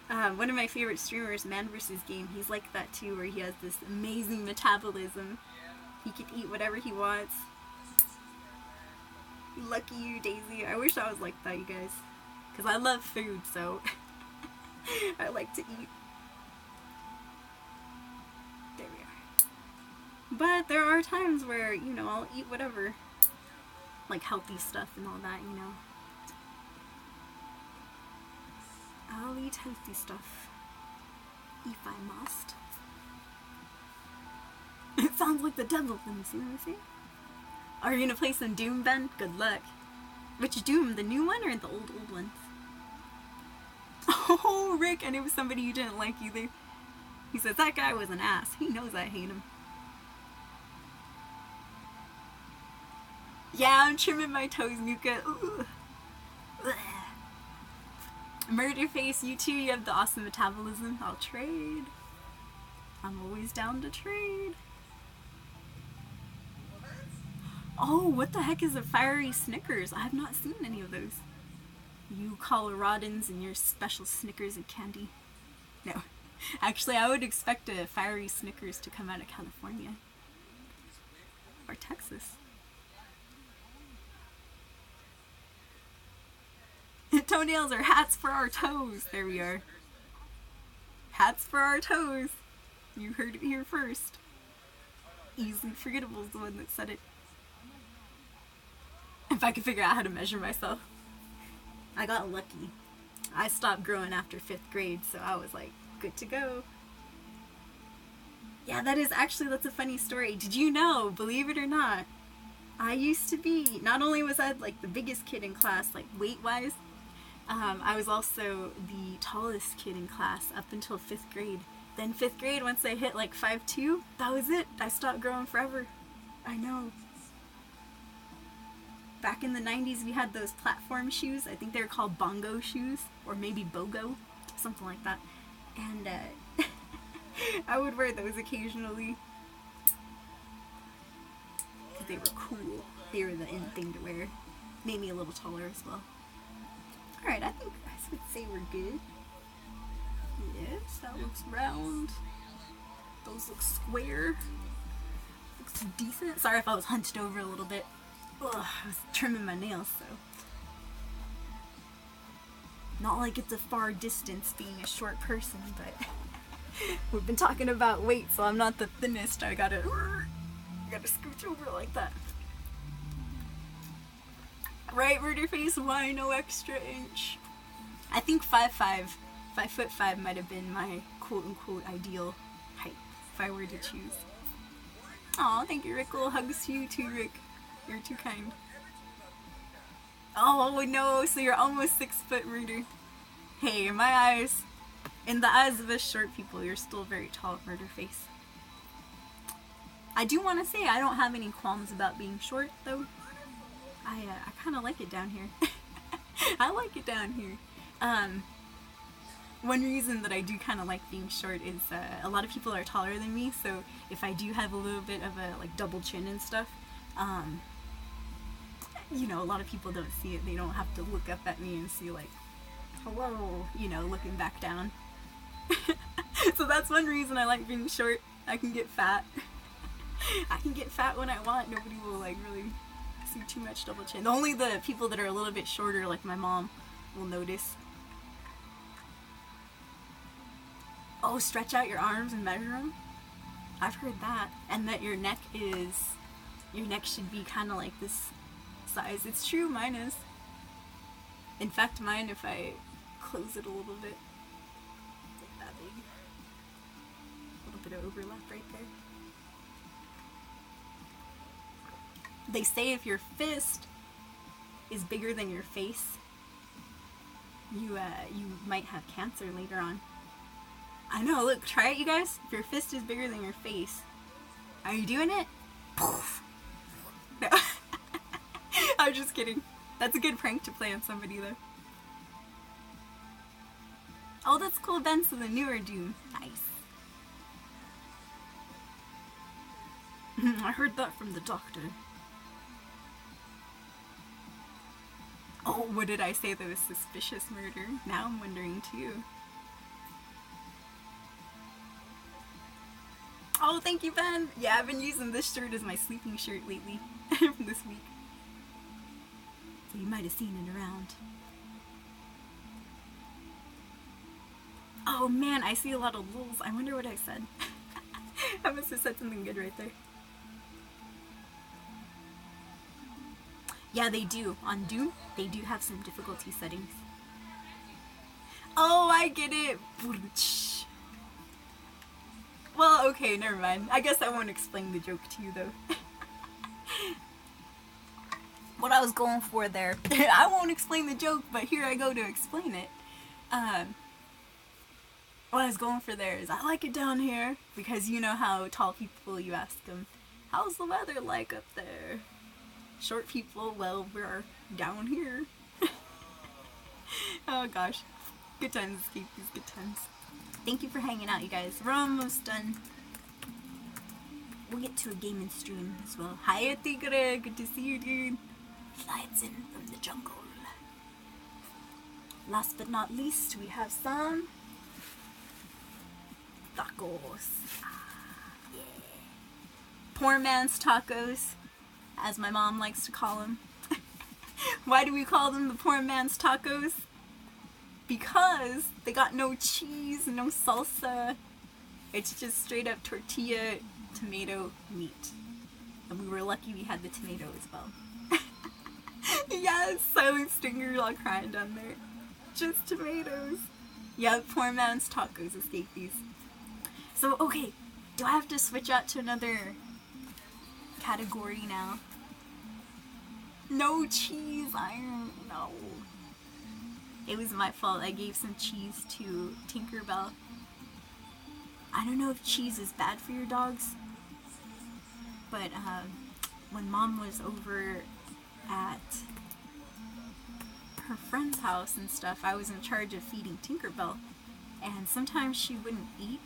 One of my favorite streamers, Man vs. Game, he's like that too, where he has this amazing metabolism. He can eat whatever he wants. Lucky you, Daisy. I wish I was like that, you guys. Because I love food, so I like to eat. There we are. But there are times where, you know, I'll eat whatever. Like healthy stuff and all that, you know. I'll eat healthy stuff. If I must. It sounds like the devil. Let me see, let me see. Are you gonna play some Doom, Ben? Good luck. Which Doom? The new one or the old ones? Oh, Rick, and it was somebody you didn't like either. He says, that guy was an ass. He knows I hate him. Yeah, I'm trimming my toes, Nuka. Ooh. Murderface, you too, you have the awesome metabolism. I'll trade. I'm always down to trade. Oh, what the heck is a fiery Snickers? I have not seen any of those. You Coloradans and your special Snickers and candy. No. Actually, I would expect a fiery Snickers to come out of California. Or Texas. Toenails are hats for our toes. There we are. Hats for our toes. You heard it here first. Easily Forgettable is the one that said it. If I could figure out how to measure myself. I got lucky. I stopped growing after 5th grade, so I was like, good to go. Yeah, that's a funny story. Did you know, believe it or not, I used to be, not only was I like the biggest kid in class, like weight-wise, I was also the tallest kid in class up until 5th grade. Then 5th grade, once I hit like 5'2", that was it. I stopped growing forever. I know. Back in the 90s, we had those platform shoes. I think they were called bongo shoes, or maybe bogo, something like that. And I would wear those occasionally. Because they were cool. They were the in thing to wear. Made me a little taller as well. Alright, I think I would say we're good. Yes, that looks round. Those look square. Looks decent. Sorry if I was hunched over a little bit. Ugh, I was trimming my nails, so. Not like it's a far distance being a short person, but we've been talking about weight, so I'm not the thinnest. I gotta scooch over like that. Right, Murderface? Why no extra inch? I think 5'5" might have been my quote-unquote ideal height, if I were to choose. Aw, thank you, Rick. Little hugs to you too, Rick. You're too kind. Oh no, so you're almost 6 foot, Murder. Hey, in my eyes, in the eyes of us short people, you're still very tall, Murderface. I do want to say I don't have any qualms about being short, though. I kind of like it down here. I like it down here. One reason that I do kind of like being short is a lot of people are taller than me, so if I do have a little bit of a like double chin and stuff, you know, a lot of people don't see it. They don't have to look up at me and see like, hello, you know, looking back down. So that's one reason I like being short. I can get fat. I can get fat when I want. Nobody will like really see too much double chin. Only the people that are a little bit shorter, like my mom, will notice. Oh, stretch out your arms and measure them? I've heard that. And that your neck should be kind of like this size. It's true, mine is. In fact, mine, if I close it a little bit, it's like that big. A little bit of overlap right there. They say if your fist is bigger than your face, you might have cancer later on. I know, look, try it, you guys. If your fist is bigger than your face. Are you doing it? Poof. No. I'm just kidding. That's a good prank to play on somebody, though. Oh, that's cool, Ben, so the newer Dune. Nice. I heard that from the doctor. Oh, what did I say that was suspicious murder? Now I'm wondering, too. Oh, thank you, Ben! Yeah, I've been using this shirt as my sleeping shirt lately. From this week. So you might have seen it around. Oh man, I see a lot of lulz. I wonder what I said. I must have said something good right there. Yeah, they do. On Doom, they do have some difficulty settings. Oh, I get it! Well, okay, never mind. I guess I won't explain the joke to you, though. What I was going for there. I won't explain the joke, but here I go to explain it. What I was going for there is I like it down here, because you know how tall people, you ask them, how's the weather like up there? Short people, well, we're down here. Oh gosh. Good times, escapees, good times. Thank you for hanging out, you guys. We're almost done. We'll get to a gaming stream as well. Hi, Tigre. Good to see you, dude. Slides in from the jungle. Last but not least, we have some tacos. Yeah. Poor man's tacos, as my mom likes to call them. Why do we call them the poor man's tacos? Because they got no cheese, no salsa. It's just straight up tortilla, tomato, meat. And we were lucky we had the tomato as well. Yes, Silent Stinger all crying down there. Just tomatoes. Yeah, poor man's tacos, escapees. So, okay, do I have to switch out to another category now? No cheese, I don't know. It was my fault. I gave some cheese to Tinkerbell. I don't know if cheese is bad for your dogs, but when Mom was over at her friend's house and stuff, I was in charge of feeding Tinkerbell, and sometimes she wouldn't eat,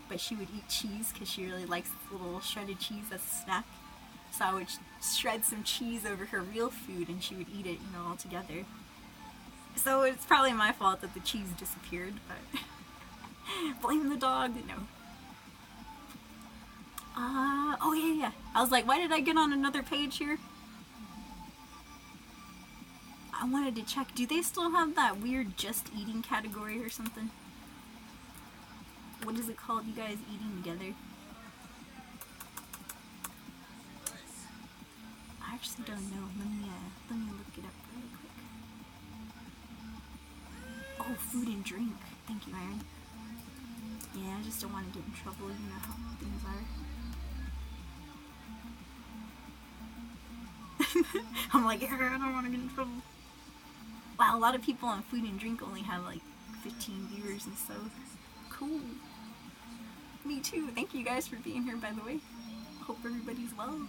but she would eat cheese because she really likes little shredded cheese as a snack. So I would shred some cheese over her real food and she would eat it, you know, all together. So it's probably my fault that the cheese disappeared, but blame the dog, no. Oh yeah. I was like, why did I get on another page here? I wanted to check, do they still have that weird just eating category or something? What is it called, you guys eating together? I actually don't know. Let me look it up really quick. Oh, food and drink. Thank you, Iron. Yeah, I just don't want to get in trouble, you know how things are. I'm like, I don't want to get in trouble. Wow, a lot of people on food and drink only have like 15 viewers and so. Cool. Me too. Thank you guys for being here, by the way. Hope everybody's well.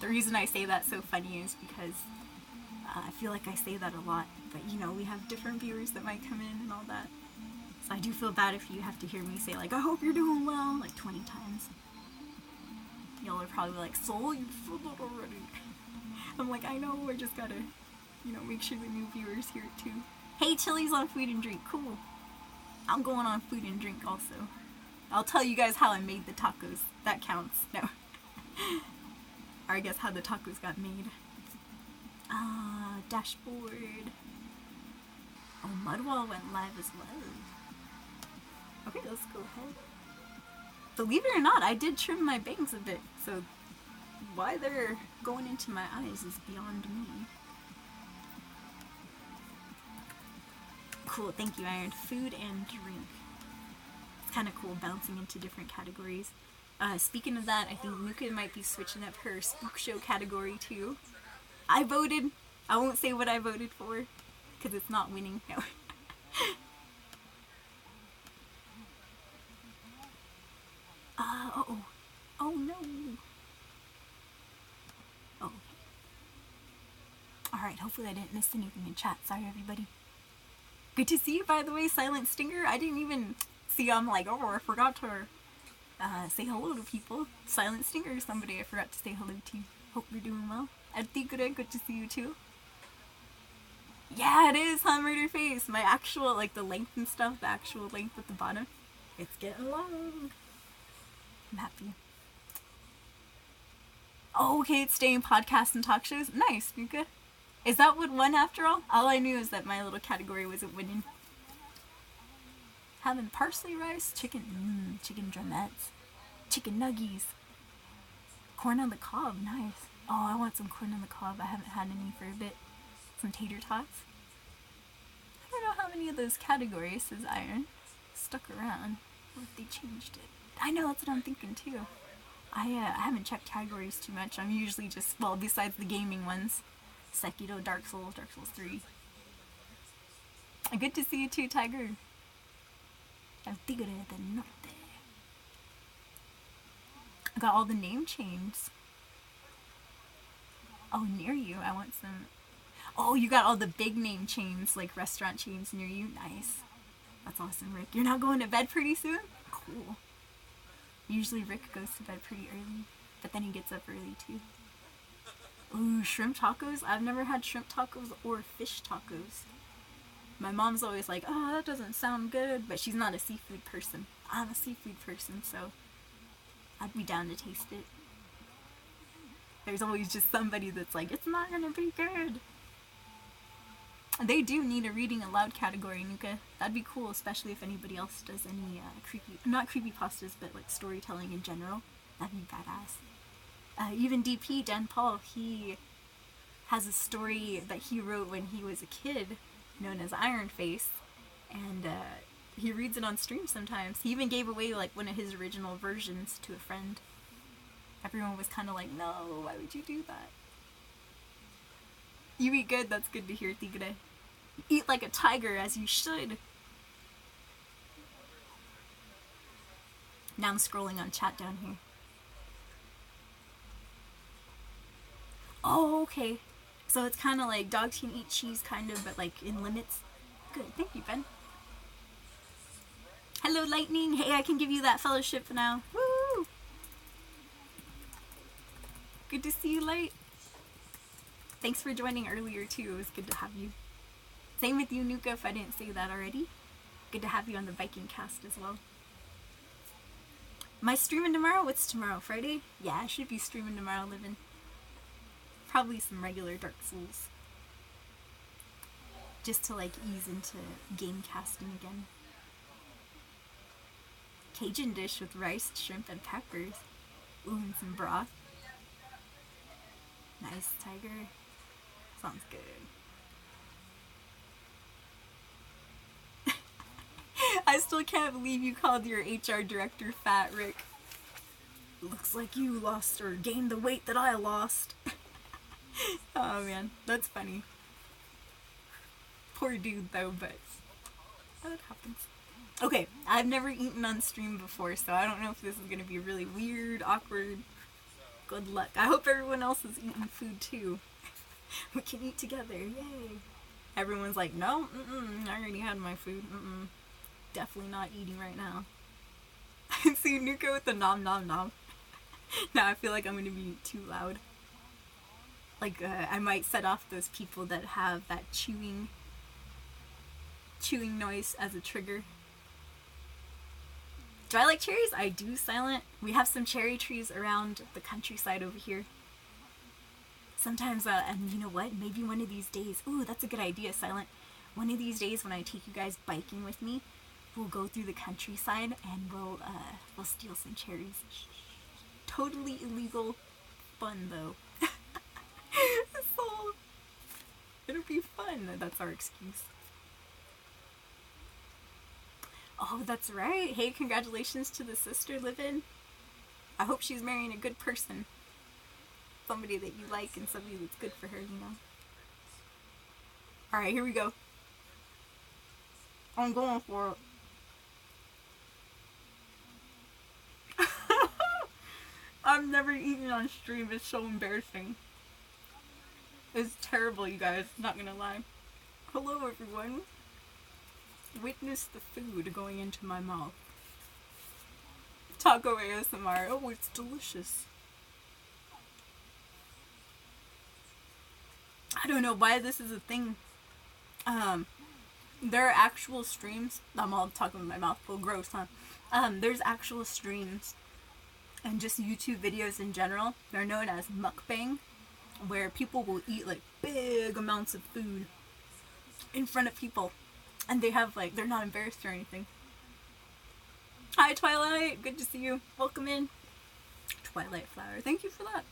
The reason I say that so funny is because I feel like I say that a lot, but you know, we have different viewers that might come in and all that. So I do feel bad if you have to hear me say like, I hope you're doing well, like 20 times. Y'all are probably like, Soul, you said that already. I'm like, I know, I just gotta, you know, make sure the new viewers hear it too. Hey, Chili's on food and drink, cool. I'm going on food and drink also. I'll tell you guys how I made the tacos. That counts. No. Or I guess how the tacos got made. Dashboard. Oh, Mudwall went live as well. Okay, let's go ahead. Believe it or not, I did trim my bangs a bit, so why they're going into my eyes is beyond me. Cool, thank you, Iron. Food and drink. It's kind of cool bouncing into different categories. Speaking of that, I think Luca might be switching up her spook show category too. I voted. I won't say what I voted for, because it's not winning. No. Uh-oh. Oh, no. Oh. Alright, hopefully I didn't miss anything in chat. Sorry, everybody. Good to see you, by the way, Silent Stinger. I didn't even see, I'm like, oh, I forgot to say hello to people. Silent Stinger is somebody I forgot to say hello to. Hope you're doing well. Artigure, good to see you too. Yeah, it is, huh, Murder Face? My actual, like, the length and stuff, the actual length at the bottom. It's getting long. I'm happy. Oh, okay, it's staying podcasts and talk shows. Nice, Nuka. Is that what won after all? All I knew is that my little category wasn't winning. Having parsley rice, chicken, chicken drumettes, chicken nuggies, corn on the cob, nice. Oh, I want some corn on the cob. I haven't had any for a bit. Some tater tots. I don't know how many of those categories, says Iron, stuck around. What if they changed it? I know, that's what I'm thinking too. I haven't checked categories too much. I'm usually just, well, besides the gaming ones. Sekiro, Dark Souls 3. Good to see you too, Tiger. El Tigre del Norte. I got all the name chains. Oh, near you. I want some. Oh, you got all the big name chains, like restaurant chains near you. Nice. That's awesome, Rick. You're not going to bed pretty soon? Cool. Usually Rick goes to bed pretty early, but then he gets up early too. Ooh, shrimp tacos? I've never had shrimp tacos or fish tacos. My mom's always like, oh, that doesn't sound good, but she's not a seafood person. I'm a seafood person, so I'd be down to taste it. There's always just somebody that's like, it's not gonna be good. They do need a reading aloud category, Nuka. That'd be cool, especially if anybody else does any not creepypastas, but like storytelling in general. That'd be badass. Even DP, Dan Paul, he has a story that he wrote when he was a kid, known as Iron Face, and he reads it on stream sometimes. He even gave away like one of his original versions to a friend. Everyone was kind of like, no, why would you do that? You eat good, that's good to hear, Tigre. Eat like a tiger, as you should. Now I'm scrolling on chat down here. Oh, okay. So it's kind of like dogs can eat cheese, kind of, but like in limits. Good, thank you, Ben. Hello, Lightning. Hey, I can give you that fellowship now. Woo! Good to see you, Light. Thanks for joining earlier, too. It was good to have you. Same with you, Nuka, if I didn't say that already. Good to have you on the Viking cast as well. Am I streaming tomorrow? What's tomorrow? Friday? Yeah, I should be streaming tomorrow, living. Probably some regular Dark Souls. Just to, like, ease into game casting again. Cajun dish with rice, shrimp, and peppers. Ooh, and some broth. Nice, Tiger. Sounds good. I still can't believe you called your HR director fat, Rick. Looks like you lost or gained the weight that I lost. Oh man, that's funny. Poor dude though, but that happens. Okay, I've never eaten on stream before, so I don't know if this is gonna be really weird, awkward. Good luck. I hope everyone else is eating food too. We can eat together, yay. Everyone's like, no, I already had my food, definitely not eating right now. I see Nuka with the nom nom nom. Now I feel like I'm gonna be too loud. Like, I might set off those people that have that chewing noise as a trigger. Do I like cherries? I do, Silent. We have some cherry trees around the countryside over here. Sometimes, and you know what? Maybe one of these days, ooh, that's a good idea, Silent. One of these days when I take you guys biking with me, we'll go through the countryside and we'll steal some cherries. Totally illegal fun, though. So, it'll be fun. That's our excuse. Oh, that's right. Hey, congratulations to the sister living. I hope she's marrying a good person. somebody that you like and somebody that's good for her, you know. Alright, here we go. I'm going for it. I've never eaten on stream. It's so embarrassing. It's terrible, you guys. Not gonna lie. Hello, everyone. Witness the food going into my mouth. Taco ASMR. Oh, it's delicious. I don't know why this is a thing. There are actual streams. I'm all talking with my mouth full. Gross, huh? There's actual streams and just YouTube videos in general. They're known as mukbang, where people will eat like big amounts of food in front of people, and they have like, they're not embarrassed or anything. Hi Twilight, good to see you. Welcome in. Twilight Flower, thank you for that.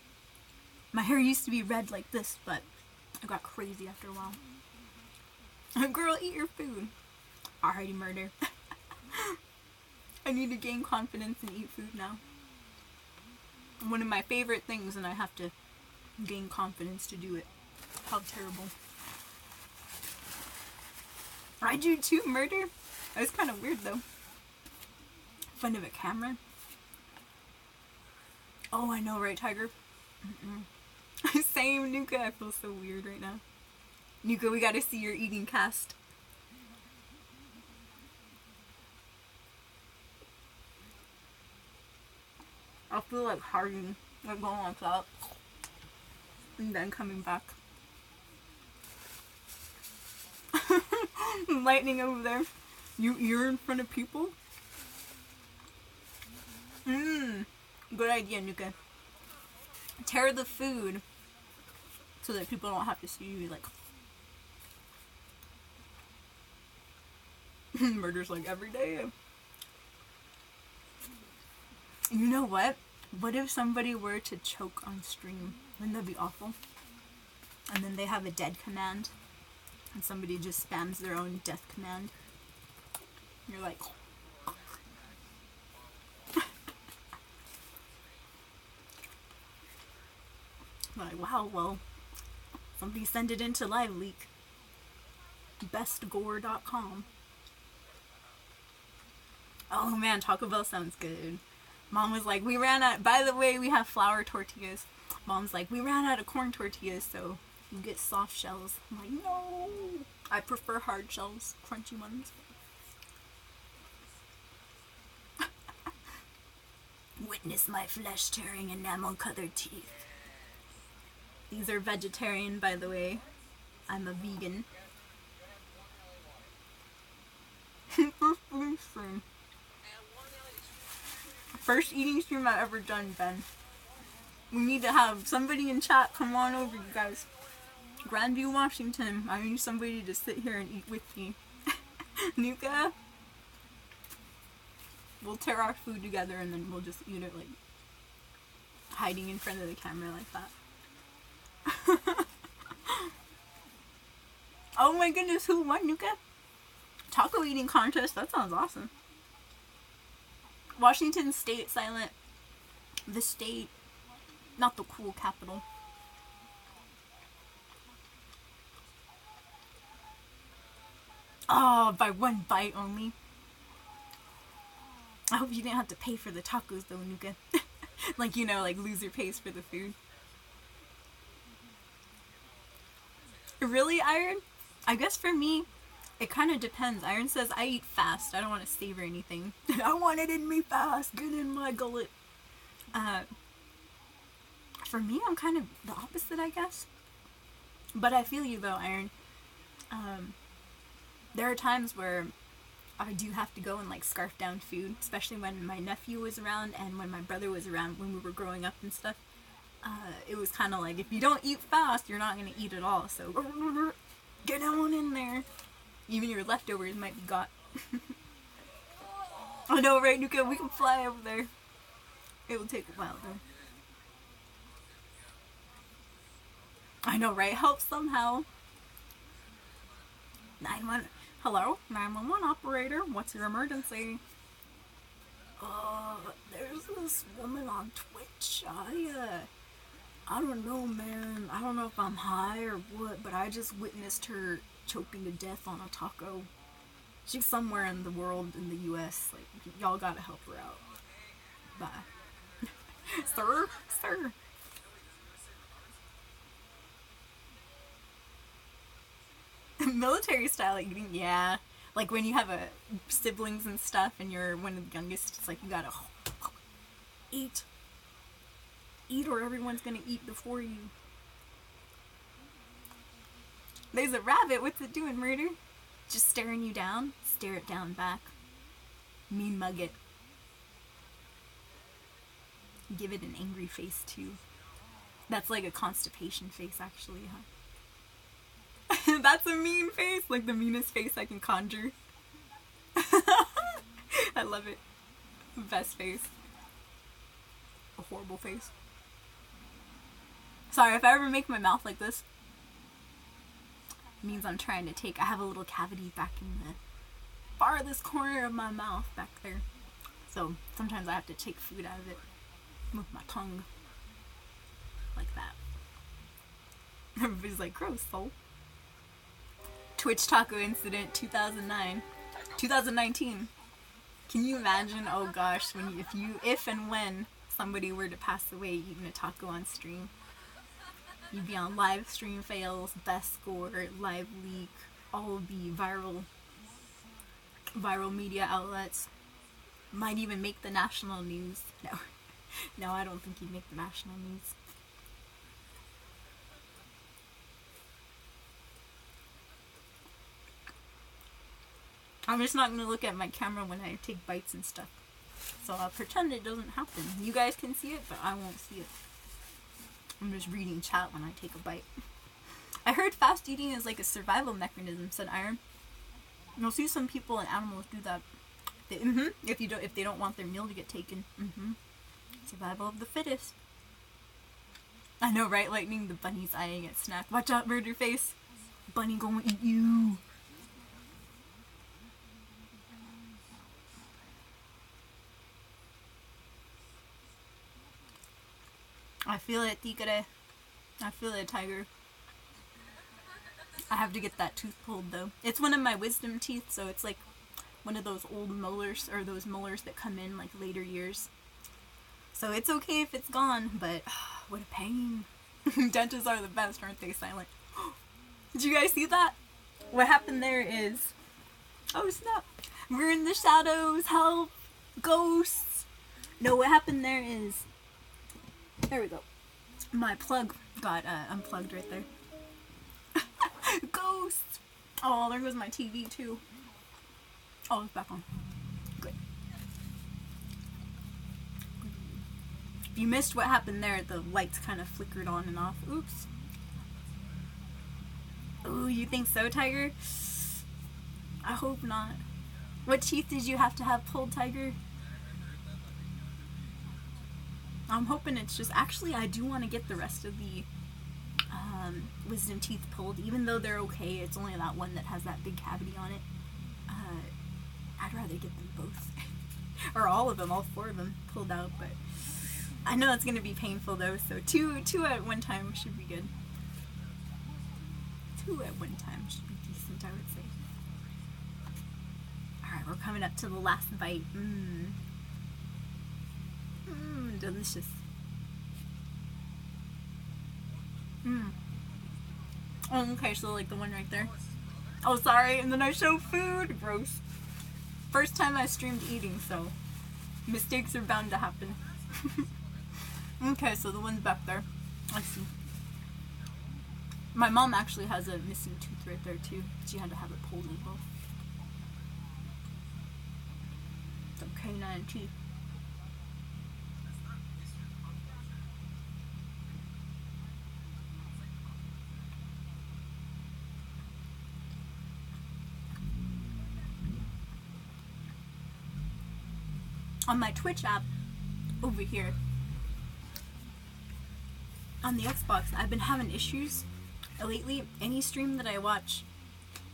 My hair used to be red like this, but I got crazy after a while. Girl, eat your food. Alrighty, murder. I need to gain confidence and eat food now. One of my favorite things, and I have to gain confidence to do it. How terrible. I do too, murder. That's kind of weird though. In front of a camera. Oh, I know, right, Tiger? Same, Nuka. I feel so weird right now. Nuka, we gotta see your eating cast. I feel like harding, like going like that, and then coming back. Lightning over there. You're in front of people? Good idea, Nuka. Tear the food so that people don't have to see you like. Murder's like every day. You know what? What if somebody were to choke on stream? Wouldn't that be awful? And then they have a dead command, and somebody just spams their own death command. You're like, like, wow, well, somebody send it into live leak. Bestgore.com. Oh man, Taco Bell sounds good. Mom was like, we ran out, by the way, we have flour tortillas. Mom's like, we ran out of corn tortillas, so you get soft shells. I'm like, no, I prefer hard shells, crunchy ones. Witness my flesh tearing enamel-colored teeth. These are vegetarian, by the way. I'm a vegan. First eating stream I've ever done, Ben. We need to have somebody in chat come on over, you guys. Grandview, Washington. I need somebody to sit here and eat with me. Nuka? We'll tear our food together and then we'll just eat it like hiding in front of the camera like that. Oh my goodness, who won, Nuka? Taco eating contest? That sounds awesome. Washington State silent. The state, not the cool capital. Oh, by one bite only. I hope you didn't have to pay for the tacos though, Nuka. Like, you know, like loser pays for the food. Really, Iron? I guess for me, it kind of depends. Iron says, I eat fast. I don't want to savor anything. I want it in me fast. Get in my gullet. For me, I'm kind of the opposite, I guess. But I feel you though, Iron. There are times where I do have to go and like scarf down food, especially when my nephew was around and when my brother was around when we were growing up and stuff. It was kind of like, if you don't eat fast, you're not going to eat at all. So get on in there. Even your leftovers might be got. I know, right, Nuka? We can fly over there. It will take a while, though. I know, right? Help somehow. 911. Hello? 911 operator. What's your emergency? There's this woman on Twitch. I I don't know, man. I don't know if I'm high or what, but I just witnessed her choking to death on a taco. She's somewhere in the world, in the US. Like, y'all gotta help her out. Bye. Sir? Sir. Military style eating, yeah. Like when you have siblings and stuff and you're one of the youngest, it's like you gotta eat. Eat or everyone's gonna eat before you. There's a rabbit, what's it doing, murder? Just staring you down? Stare it down back. Mean mug it. Give it an angry face too. That's like a constipation face actually, huh? That's a mean face, like the meanest face I can conjure. I love it. Best face. A horrible face. Sorry, if I ever make my mouth like this, it means I'm trying to take, I have a little cavity back in the farthest corner of my mouth back there. So sometimes I have to take food out of it with my tongue. Like that. Everybody's like, gross, soul. Twitch taco incident 2009. 2019. Can you imagine, oh gosh, if and when somebody were to pass away eating a taco on stream? You'd be on Livestream fails, best score, live leak, all the viral media outlets. Might even make the national news. No, I don't think you'd make the national news. I'm just not going to look at my camera when I take bites and stuff. So I'll pretend it doesn't happen. You guys can see it, but I won't see it. I'm just reading chat when I take a bite. I heard fast eating is like a survival mechanism, said Iron. You'll see some people and animals do that. If they don't want their meal to get taken. Survival of the fittest. I know, right? Lightning, the bunny's eyeing its snack. Watch out, murder face. Bunny gonna eat you. I feel it, tigre. I feel it, tiger. I have to get that tooth pulled though. It's one of my wisdom teeth, so it's like one of those old molars, or those molars that come in like later years. So it's okay if it's gone, but what a pain. Dentists are the best, aren't they? Silent. Did you guys see that? What happened there is... Oh snap. We're in the shadows, help! Ghosts! No, what happened there is... There we go. My plug got unplugged right there. Ghosts! Oh, there goes my TV too. Oh, it's back on. Good. If you missed what happened there, the lights kind of flickered on and off. Oops. Ooh, you think so, Tiger? I hope not. What teeth did you have to have pulled, Tiger? I'm hoping it's just... Actually, I do want to get the rest of the wisdom teeth pulled. Even though they're okay, it's only that one that has that big cavity on it. I'd rather get them both. Or all of them, all four of them pulled out. But I know it's going to be painful, though. So two at one time should be good. 2 at one time should be decent, I would say. Alright, we're coming up to the last bite. Delicious. Oh, okay, so like the one right there. Oh, sorry, and then I show food. Gross. First time I streamed eating, so mistakes are bound to happen. Okay, so the one's back there. I see. My mom actually has a missing tooth right there too. She had to have it pulled as well. Some canine teeth. On my Twitch app over here on the Xbox, I've been having issues lately. Any stream that I watch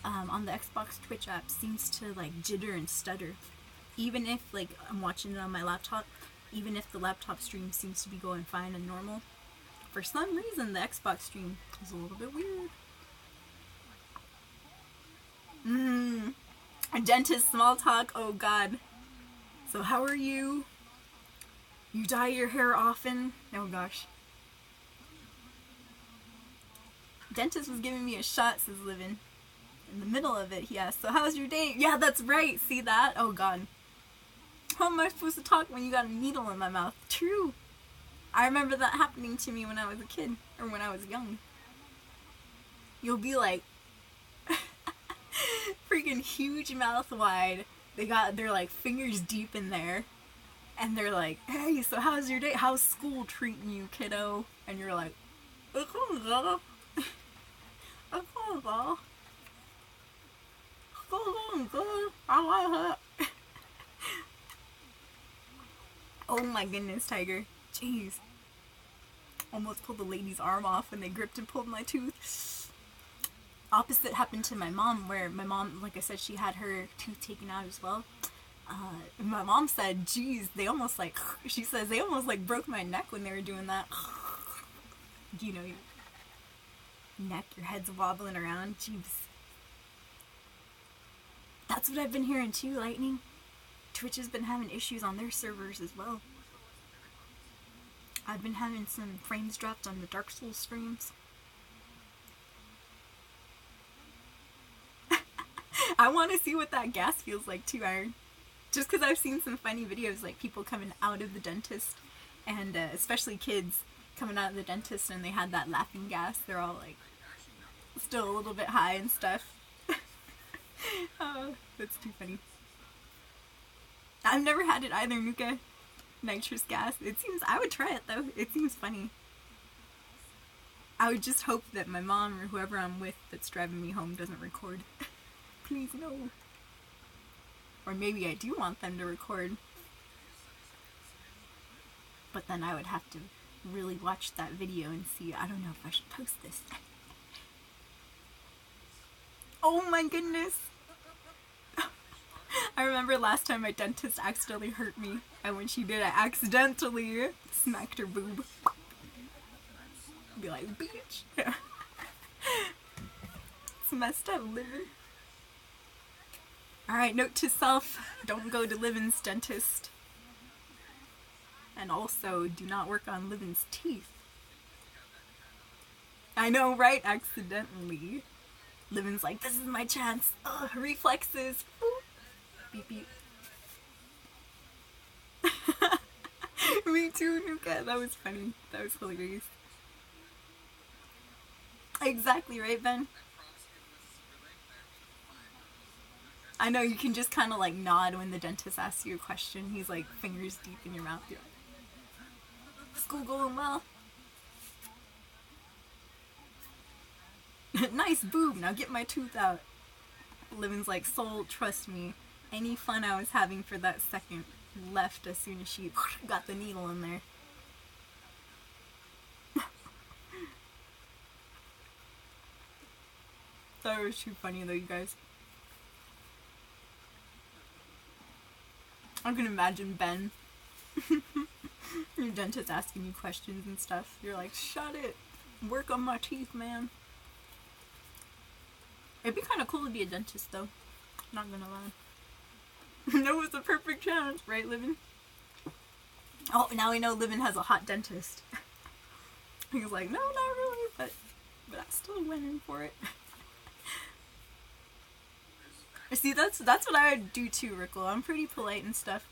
on the Xbox Twitch app seems to like jitter and stutter, even if like I'm watching it on my laptop. Even if the laptop stream seems to be going fine and normal, For some reason, the Xbox stream was a little bit weird. A dentist small talk, oh god. So how are you? You dye your hair often? Oh gosh. Dentist was giving me a shot, says Livin. In the middle of it, he asked, so how's your day? Yeah, that's right, see that? Oh god. How am I supposed to talk when you got a needle in my mouth? True. I remember that happening to me when I was a kid, or when I was young. You'll be like, freaking huge mouth wide. They're like fingers deep in there. And they're like, hey, so how's your day? How's school treating you, kiddo? And you're like, oh my goodness, Tiger. Jeez. Almost pulled the lady's arm off when they gripped and pulled my tooth. Opposite happened to my mom, where my mom, like I said, she had her tooth taken out as well. My mom said, geez, they almost like, she says, they almost like broke my neck when they were doing that. You know, your neck, your head's wobbling around. Jeez. That's what I've been hearing too, Lightning. Twitch has been having issues on their servers as well. I've been having some frames dropped on the Dark Souls streams. I want to see what that gas feels like too, Iron. Just because I've seen some funny videos, like people coming out of the dentist, and especially kids coming out of the dentist, and they had that laughing gas. They're all like still a little bit high and stuff. Oh, that's too funny. I've never had it either, Nuka. Nitrous gas. It seems, I would try it though. It seems funny. I would just hope that my mom or whoever I'm with that's driving me home doesn't record. Please no. Or maybe I do want them to record. But then I would have to really watch that video and see, I don't know if I should post this. Oh my goodness! I remember last time my dentist accidentally hurt me, and when she did, I accidentally smacked her boob. Be like, bitch! It's messed up, Livin. Alright, note to self, don't go to Livin's dentist. And also, do not work on Livin's teeth. I know, right? Accidentally. Livin's like, this is my chance. Ugh, reflexes. Boop. Beep beep. Me too, Nuka. That was funny. That was hilarious. Exactly, right, Ben? I know, you can just kind of like nod when the dentist asks you a question. He's like fingers deep in your mouth. You're like, school going well? Nice boob, now get my tooth out. Livin's like, soul, trust me. Any fun I was having for that second left as soon as she got the needle in there. That was too funny though, you guys. I can imagine Ben. Your dentist asking you questions and stuff. You're like, shut it. Work on my teeth, man. It'd be kind of cool to be a dentist though. Not gonna lie. That was the perfect chance, right, Livin? Oh, now we know Livin has a hot dentist. He was like, no, not really, but I still went in for it. See, that's what I would do too, Rickle. I'm pretty polite and stuff.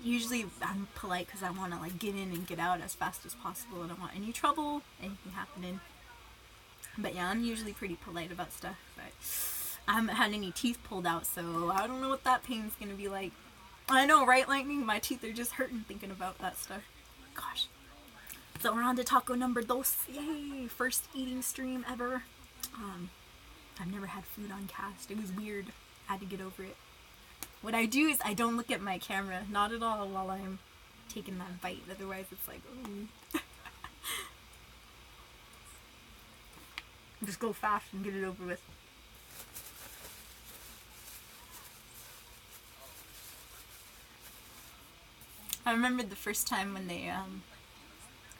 Usually I'm polite because I want to like get in and get out as fast as possible. I don't want any trouble, anything happening. But yeah, I'm usually pretty polite about stuff. But I haven't had any teeth pulled out, so I don't know what that pain's gonna be like. I know, right, Lightning? My teeth are just hurting thinking about that stuff. Gosh. So we're on to taco number dos. Yay! First eating stream ever. I've never had food on cast. It was weird. I had to get over it. What I do is I don't look at my camera, not at all, while I'm taking that bite. Otherwise it's like, ooh. Just go fast and get it over with. I remember the first time when they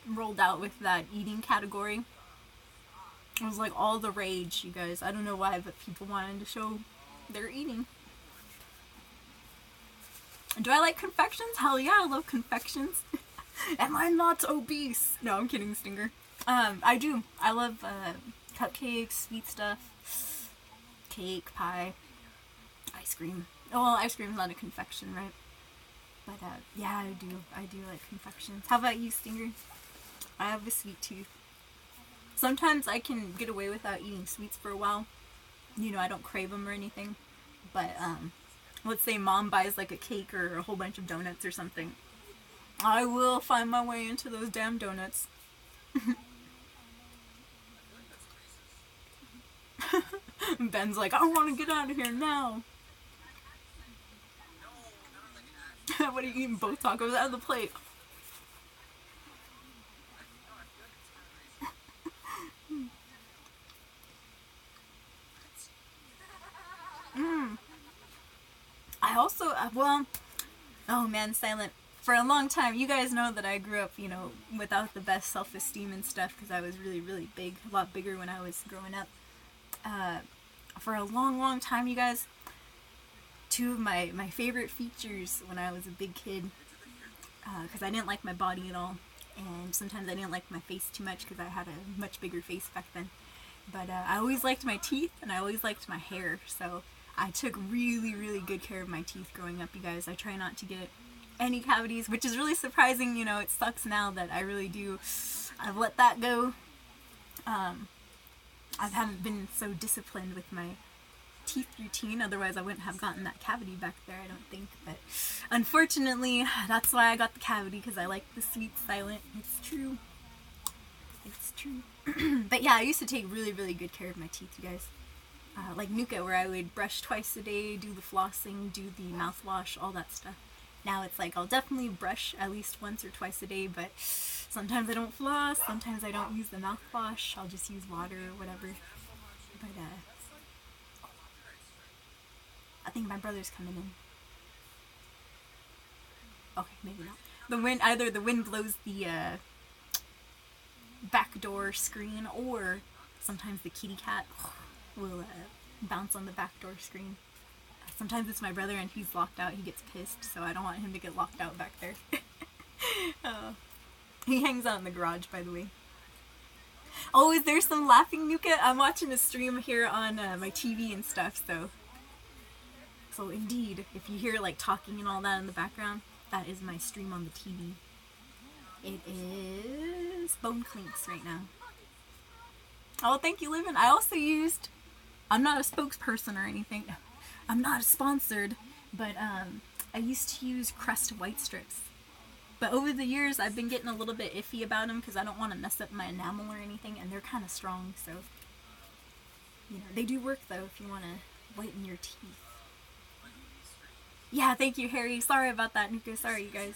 rolled out with that eating category, it was like all the rage, you guys. I don't know why, but people wanted to show their eating. Do I like confections? Hell yeah, I love confections. Am I not obese? No, I'm kidding, Stinger. I do. I love cupcakes, sweet stuff, cake, pie, ice cream. Oh, well, ice cream's not a confection, right? But yeah, I do. I do like confections. How about you, Stinger? I have a sweet tooth. Sometimes I can get away without eating sweets for a while. You know, I don't crave them or anything. But let's say mom buys like a cake or a whole bunch of donuts or something. I will find my way into those damn donuts. Ben's like, I want to get out of here now. What are you eating? Both tacos out of the plate. I also, well, oh man, Silent. For a long time, you guys know that I grew up, you know, without the best self-esteem and stuff because I was really, really big, a lot bigger when I was growing up. For a long, long time, you guys, two of my favorite features when I was a big kid, because I didn't like my body at all, and sometimes I didn't like my face too much because I had a much bigger face back then. But I always liked my teeth, and I always liked my hair, so I took really, really good care of my teeth growing up, you guys. I try not to get any cavities, which is really surprising. You know, it sucks now that I really do. I've let that go. I haven't been so disciplined with my teeth routine, otherwise I wouldn't have gotten that cavity back there, I don't think. But unfortunately, that's why I got the cavity, because I like the sweet Silent. It's true. It's true. But yeah, I used to take really, really good care of my teeth, you guys. Like Nuka, where I would brush twice a day, do the flossing, do the mouthwash, all that stuff. Now it's like I'll definitely brush at least once or twice a day, but sometimes I don't floss, sometimes I don't use the mouthwash, I'll just use water or whatever. But I think my brother's coming in. Okay, maybe not. The wind, either the wind blows the back door screen, or sometimes the kitty cat will bounce on the back door screen. Sometimes it's my brother and he's locked out, he gets pissed, so I don't want him to get locked out back there. He hangs out in the garage, by the way. Oh, is there some laughing, Nuka? I'm watching a stream here on my TV and stuff, so indeed, if you hear like talking and all that in the background, that is my stream on the TV. It is Bone Clinks right now. Oh, thank you, Livin. I also used, I'm not a spokesperson or anything, I'm not sponsored, but I used to use Crest White Strips. But over the years, I've been getting a little bit iffy about them because I don't want to mess up my enamel or anything, and they're kind of strong, so, you know, they do work, though, if you want to whiten your teeth. Yeah, thank you, Harry. Sorry about that, Nuka. Sorry, you guys.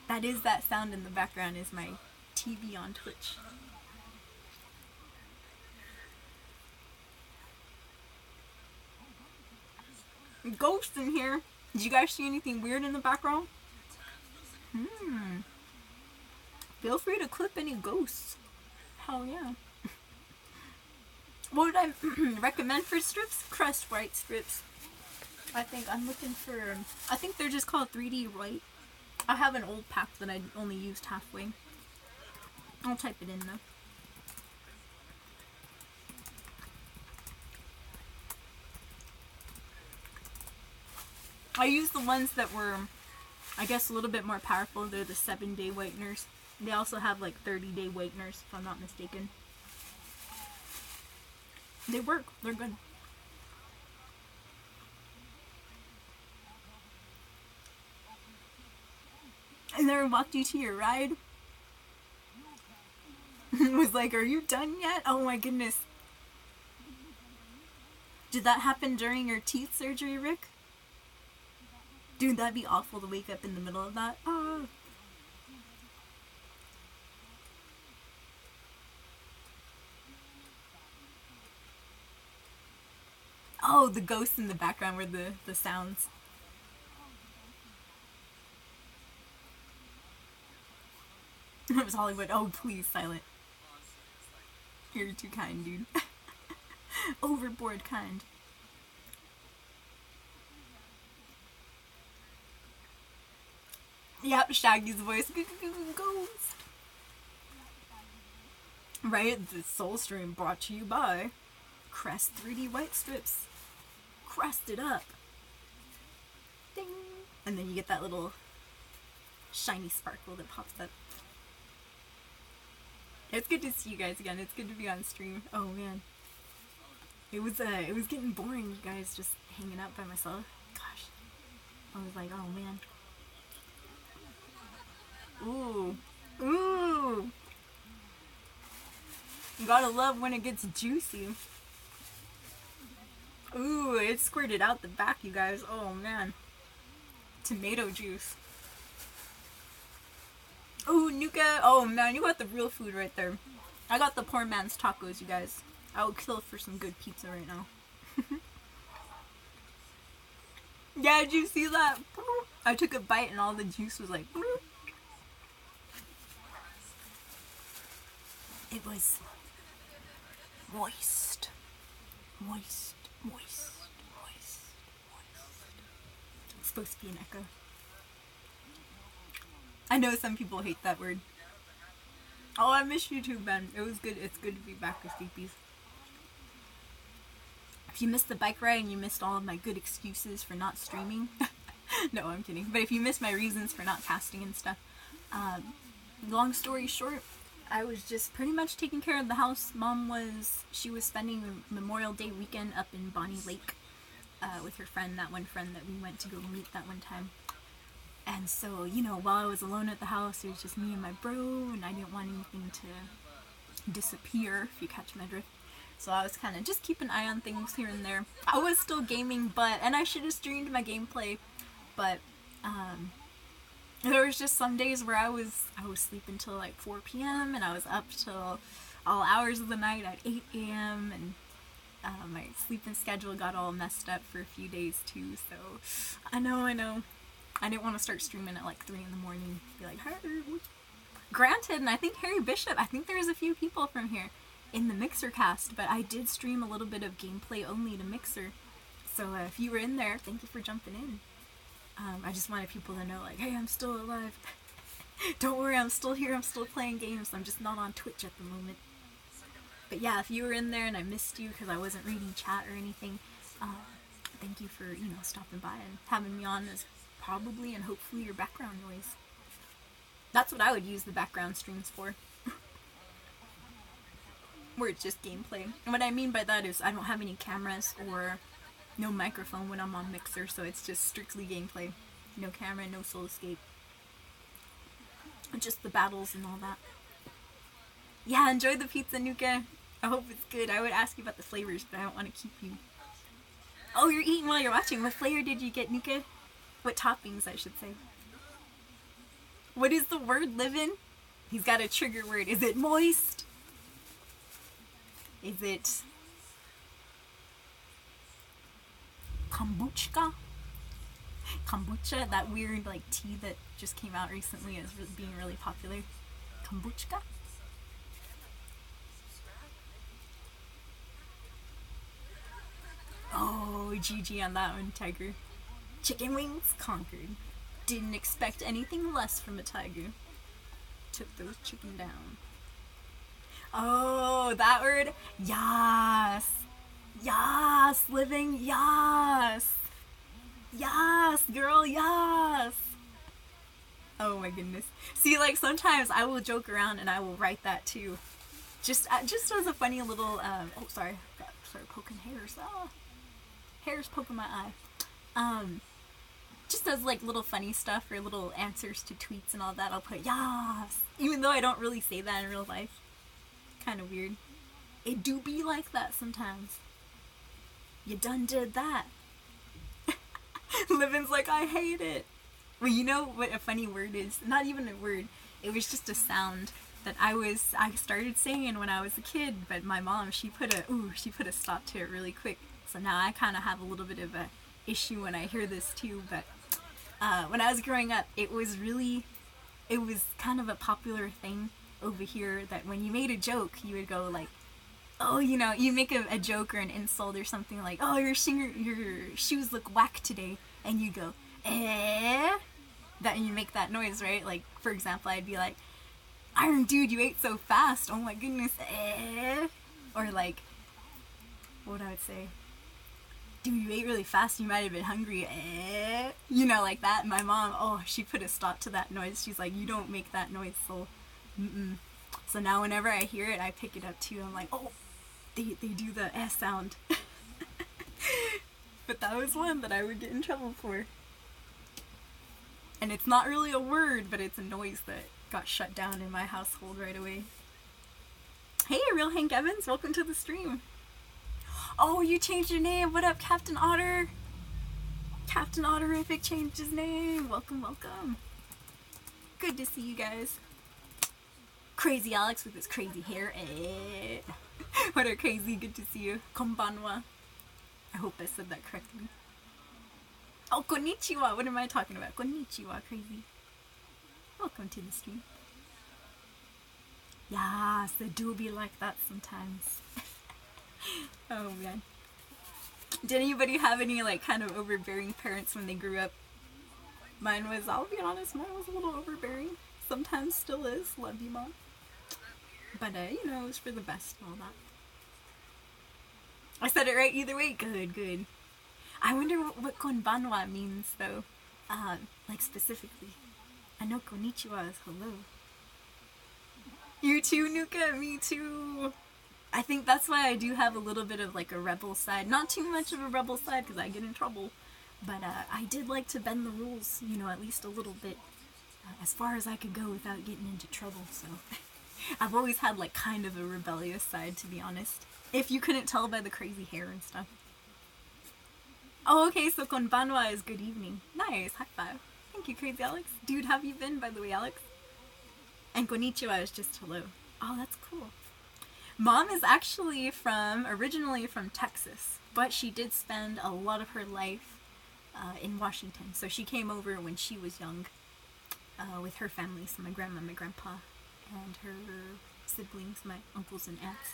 That is that sound in the background is my TV on Twitch. Ghost in here. Did you guys see anything weird in the background? Feel free to clip any ghosts. Hell yeah. What would I recommend for strips? Crest White Strips. I think I'm looking for, I think they're just called 3D White. I have an old pack that I only used halfway. I'll type it in though. I used the ones that were, I guess, a little bit more powerful. They're the 7-day whiteners. They also have like 30-day whiteners, if I'm not mistaken. They work. They're good. I never walked you to your ride. Was like, are you done yet? Oh my goodness. Did that happen during your teeth surgery, Rick? Dude, that'd be awful to wake up in the middle of that. Oh, the ghosts in the background were the sounds. It was Hollywood. Oh, please, silent. You're too kind, dude. Overboard kind. Yep, Shaggy's voice. Ghost. Right? The Soul Stream brought to you by Crest 3D White Strips. Crest it up. Ding. And then you get that little shiny sparkle that pops up. It's good to see you guys again. It's good to be on stream. Oh man. It was getting boring, you guys, just hanging out by myself. Gosh. I was like, oh man. Ooh. Ooh. You gotta love when it gets juicy. Ooh, it squirted out the back, you guys. Oh man. Tomato juice. Ooh, Nuka. Oh man, you got the real food right there. I got the poor man's tacos, you guys. I would kill for some good pizza right now. Yeah, did you see that? I took a bite and all the juice was like... It was moist. Moist, moist, moist, moist. It's supposed to be an echo. I know some people hate that word. Oh, I miss you too, Ben. It was good. It's good to be back with Sleepies. If you missed the bike ride and you missed all of my good excuses for not streaming, no, I'm kidding. But if you missed my reasons for not casting and stuff, long story short, I was just pretty much taking care of the house. She was spending Memorial Day weekend up in Bonnie Lake with her friend, that one friend that we went to go meet that one time. And so, you know, while I was alone at the house, it was just me and my bro, and I didn't want anything to disappear, if you catch my drift. So I was kind of just keeping an eye on things here and there. I was still gaming, and I should have streamed my gameplay, but there was just some days where I was sleeping till like 4 p.m. and I was up till all hours of the night at 8 a.m. and my sleeping schedule got all messed up for a few days too. So I know. I didn't want to start streaming at like 3 in the morning. Be like, hey. Granted, and I think Harry Bishop. I think there's a few people from here in the Mixer cast, but I did stream a little bit of gameplay only to Mixer. So if you were in there, thank you for jumping in. I just wanted people to know, like, hey, I'm still alive. Don't worry, I'm still here, I'm still playing games, I'm just not on Twitch at the moment. But yeah, if you were in there and I missed you because I wasn't reading chat or anything, thank you for, stopping by and having me on as probably and hopefully your background noise. That's what I would use the background streams for. Where it's just gameplay. And what I mean by that is I don't have any cameras or no microphone when I'm on Mixer, so it's just strictly gameplay. No camera, no soul escape. Just the battles and all that. Yeah, enjoy the pizza, Nuka. I hope it's good. I would ask you about the flavors, but I don't want to keep you. Oh, you're eating while you're watching. What flavor did you get, Nuka? What toppings, I should say. What is the word, Livin'? He's got a trigger word. Is it moist? Is it kombucha? Kombucha, that weird like tea that just came out recently is being really popular. Kombucha? Oh, GG on that one, Tiger. Chicken wings conquered. Didn't expect anything less from a tiger. Took those chicken down. Oh, that word? Yas. Yas, living, yas. Yas, girl, yas. Oh my goodness. See, like, sometimes I will joke around and I will write that too. Just as a funny little, oh, sorry. Started poking hairs. Oh, hairs poking my eye. Just as, like, little funny stuff or little answers to tweets and all that, I'll put yas. Even though I don't really say that in real life. Kind of weird. It do be like that sometimes. You done did that. Livin's like, I hate it. Well, you know what a funny word is? Not even a word. It was just a sound that I started saying when I was a kid, but my mom, she put a stop to it really quick. So now I kind of have a little bit of a issue when I hear this too, but when I was growing up, it was really it was kind of a popular thing over here that when you made a joke, you would go like, oh, you know, you make a joke or an insult or something like, oh, your shoes look whack today, and you go, eh, that, and you make that noise, right? Like, for example, I'd be like, Iron Dude, you ate so fast, oh my goodness, eh, or like, what I would say, dude, you ate really fast, you might have been hungry, eh, you know, like that. And my mom, oh, she put a stop to that noise. She's like, you don't make that noise, so, So now whenever I hear it, I pick it up too. I'm like, oh, they do the S sound. But that was one that I would get in trouble for. And it's not really a word, but it's a noise that got shut down in my household right away. Hey, Real Hank Evans, welcome to the stream. Oh, you changed your name. What up, Captain Otter? Captain Otterific changed his name. Welcome, welcome. Good to see you guys. Crazy Alex with his crazy hair. Eh. What are crazy? Good to see you. Konbanwa. I hope I said that correctly. Oh, konnichiwa. What am I talking about? Konnichiwa, crazy. Welcome to the stream. Yes, they do be like that sometimes. Oh man. Did anybody have any like kind of overbearing parents when they grew up? Mine was, I'll be honest, mine was a little overbearing. Sometimes still is. Love you, Mom. But you know, it was for the best and all that. I said it right either way. Good, good. I wonder what konbanwa means though. Like specifically. I know konnichiwa is hello. You too, Nuka. Me too. I think that's why I do have a little bit of like a rebel side. Not too much of a rebel side because I get in trouble. But I did like to bend the rules, you know, at least a little bit. As far as I could go without getting into trouble, so. I've always had like kind of a rebellious side, to be honest. If you couldn't tell by the crazy hair and stuff. Oh, okay, so konbanwa is good evening. Nice, high five. Thank you, Crazy Alex. Dude, how have you been, by the way, Alex? And konnichiwa is just hello. Oh, that's cool. Mom is actually originally from Texas, but she did spend a lot of her life in Washington. So she came over when she was young with her family, so my grandma, my grandpa, and her siblings, my uncles and aunts.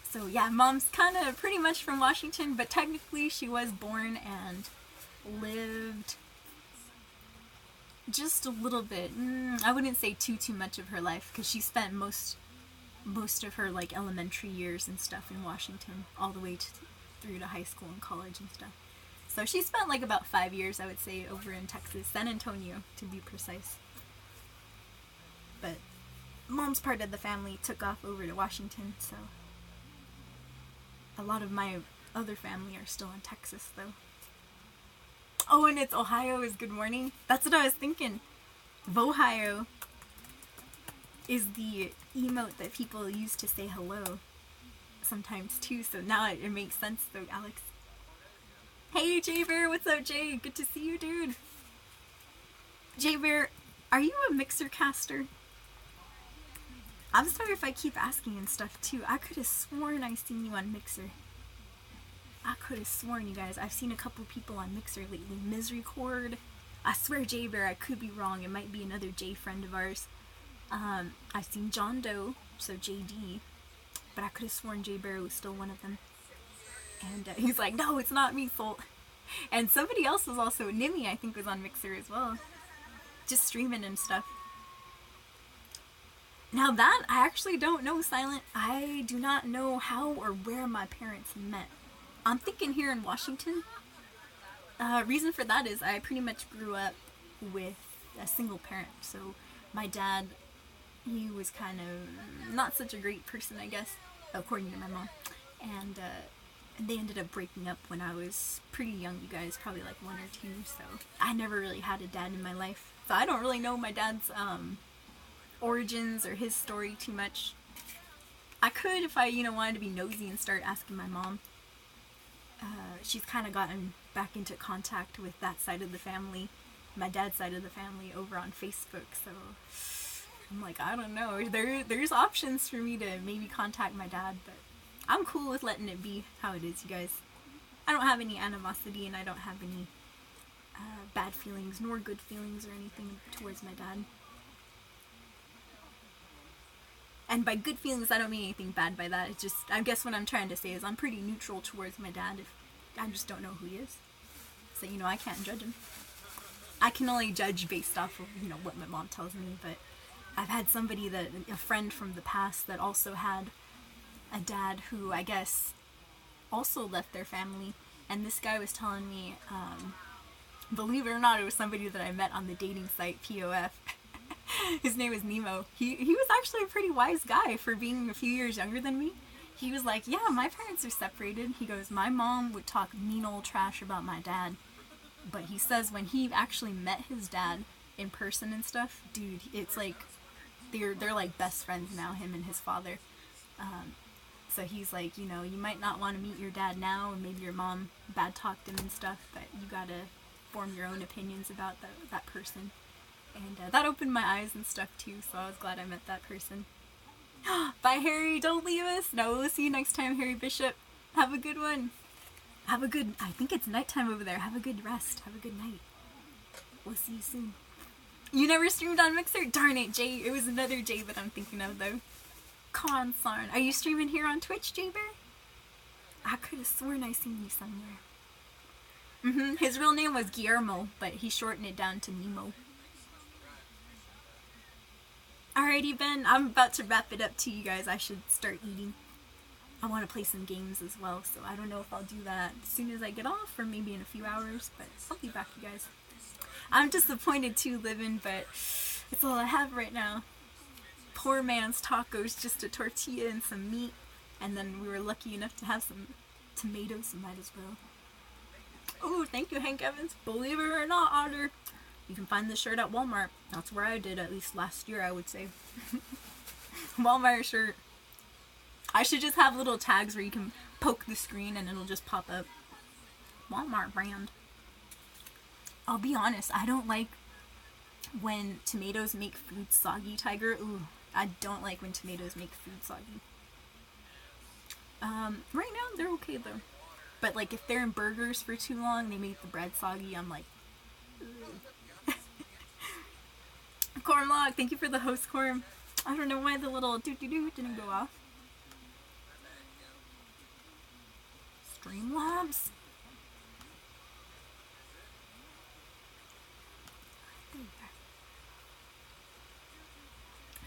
So yeah, Mom's kind of pretty much from Washington, but technically she was born and lived just a little bit. I wouldn't say too much of her life, because she spent most of her like elementary years and stuff in Washington, all the way through to high school and college and stuff. So she spent like about 5 years, I would say, over in Texas, San Antonio to be precise. But Mom's part of the family took off over to Washington, so a lot of my other family are still in Texas though. Oh, and it's Ohio is good morning. That's what I was thinking. Vohio is the emote that people use to say hello sometimes too, so now it makes sense though, Alex. Hey Jay Bear, what's up Jay? Good to see you, dude. Jay Bear, are you a Mixer caster? I'm sorry if I keep asking and stuff too. I could have sworn I seen you on Mixer. I could have sworn, you guys. I've seen a couple people on Mixer lately. Misery Cord. I swear, Jay Bear, I could be wrong. It might be another Jay friend of ours. I've seen John Doe, so JD. But I could have sworn Jay Bear was still one of them. And he's like, no, it's not me, Soul. And somebody else was also, Nimi, I think, was on Mixer as well. Just streaming and stuff. Now that, I actually don't know, Silent. I do not know how or where my parents met. I'm thinking here in Washington. Reason for that is I pretty much grew up with a single parent. So my dad, he was kind of not such a great person, I guess, according to my mom. And they ended up breaking up when I was pretty young, you guys, probably like 1 or 2. So I never really had a dad in my life. So I don't really know my dad's origins or his story too much. I could if I, wanted to be nosy and start asking my mom. She's kind of gotten back into contact with that side of the family, my dad's side of the family, over on Facebook, so I'm like, I don't know, there's options for me to maybe contact my dad, but I'm cool with letting it be how it is, you guys. I don't have any animosity, and I don't have any bad feelings, nor good feelings or anything towards my dad. And by good feelings, I don't mean anything bad by that. It's just, I guess what I'm trying to say is I'm pretty neutral towards my dad. If I just don't know who he is. So, you know, I can't judge him. I can only judge based off of, you know, what my mom tells me. But I've had somebody a friend from the past that also had a dad who, I guess, also left their family. And this guy was telling me, believe it or not, it was somebody that I met on the dating site, POF. His name is Nemo. He was actually a pretty wise guy for being a few years younger than me. He was like, yeah, my parents are separated. He goes, my mom would talk mean old trash about my dad. But he says when he actually met his dad in person and stuff, dude, it's like, they're like best friends now, him and his father. So he's like, you know, you might not want to meet your dad now, and maybe your mom bad talked him and stuff, but you gotta form your own opinions about that person. And that opened my eyes and stuff too, so I was glad I met that person. Bye, Harry, don't leave us. No, we'll see you next time, Harry Bishop. Have a good one. Have a good, I think it's nighttime over there. Have a good rest. Have a good night. We'll see you soon. You never streamed on Mixer? Darn it, Jay. It was another Jay that I'm thinking of, though. Consarn. Are you streaming here on Twitch, Jaybear? I could have sworn I seen you somewhere. His real name was Guillermo, but he shortened it down to Nemo. Alrighty, Ben. I'm about to wrap it up to you guys. I should start eating. I want to play some games as well, so I don't know if I'll do that as soon as I get off, or maybe in a few hours, but I'll be back, you guys. I'm disappointed too, Livin', but it's all I have right now. Poor man's tacos, just a tortilla and some meat, and then we were lucky enough to have some tomatoes, so might as well. Oh, thank you, Hank Evans. Believe it or not, Otter, you can find this shirt at Walmart. That's where I did, at least last year, I would say. Walmart shirt. I should just have little tags where you can poke the screen and it'll just pop up. Walmart brand. I'll be honest, I don't like when tomatoes make food soggy, Tiger. Ooh, I don't like when tomatoes make food soggy. Right now they're okay though. But like if they're in burgers for too long, they make the bread soggy, I'm like, Cornlock, thank you for the host, Corm. I don't know why the little doo-doo-doo didn't go off. Streamlabs?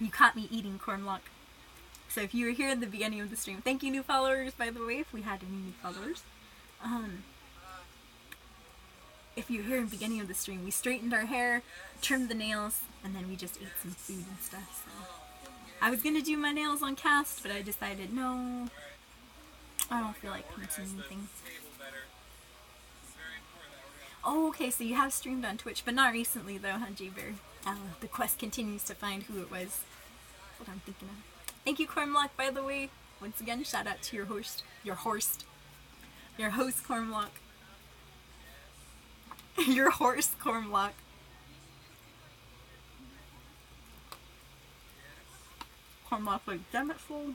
You caught me eating, Cornlock. So if you were here at the beginning of the stream, thank you, new followers, by the way, if we had any new followers. If you were here at the beginning of the stream, we straightened our hair, trimmed the nails, and then we just ate some food and stuff. So I was gonna do my nails on cast, but I decided no, I don't feel like painting anything. Oh, okay, so you have streamed on Twitch, but not recently though, huh, J-Bear? The quest continues to find who it was. That's what I'm thinking of. Thank you, Cormlock, by the way. Once again, shout out to your host, your host, Cormlock. Your horse, Cormlock. Cormlock, like, damn it, fool.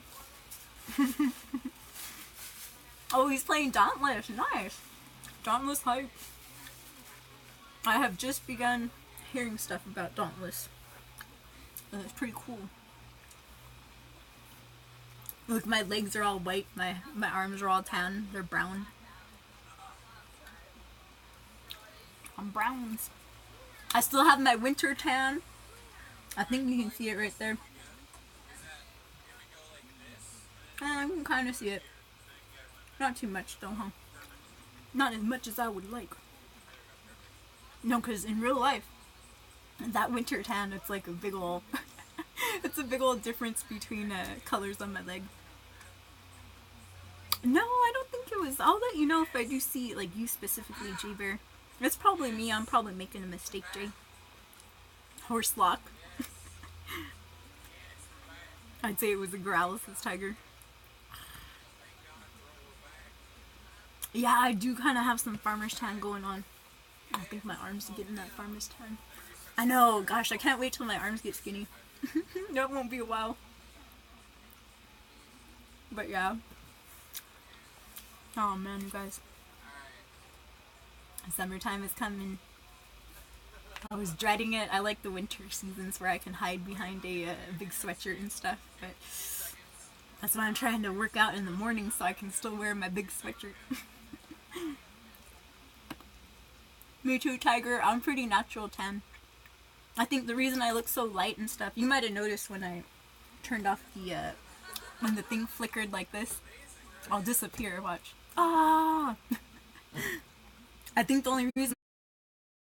Oh, he's playing Dauntless. Nice. Dauntless hype. I have just begun hearing stuff about Dauntless. And it's pretty cool. Look, my legs are all white. My arms are all tan. They're brown. I'm browns. I still have my winter tan. I think you can see it right there. I can kind of see it. Not too much though, huh? Not as much as I would like. No, because in real life, that winter tan, it's like a big ol' it's a big ol' difference between colors on my leg. No, I don't think it was. I'll let you know if I do see, like, you specifically, J-Bear. It's probably me. I'm probably making a mistake, Jay. Horselock. I'd say it was a Gralis' tiger. Yeah, I do kind of have some farmer's tan going on. I think my arms are getting that farmer's tan. I know, gosh, I can't wait till my arms get skinny. That won't be a while. But yeah. Oh man, you guys. Summertime is coming. I was dreading it. I like the winter seasons where I can hide behind a big sweatshirt and stuff, but that's why I'm trying to work out in the morning so I can still wear my big sweatshirt. Me too, Tiger. I'm pretty natural tan. I think the reason I look so light and stuff, you might have noticed when I turned off the, when the thing flickered like this, I'll disappear, watch. Ah! I think the only reason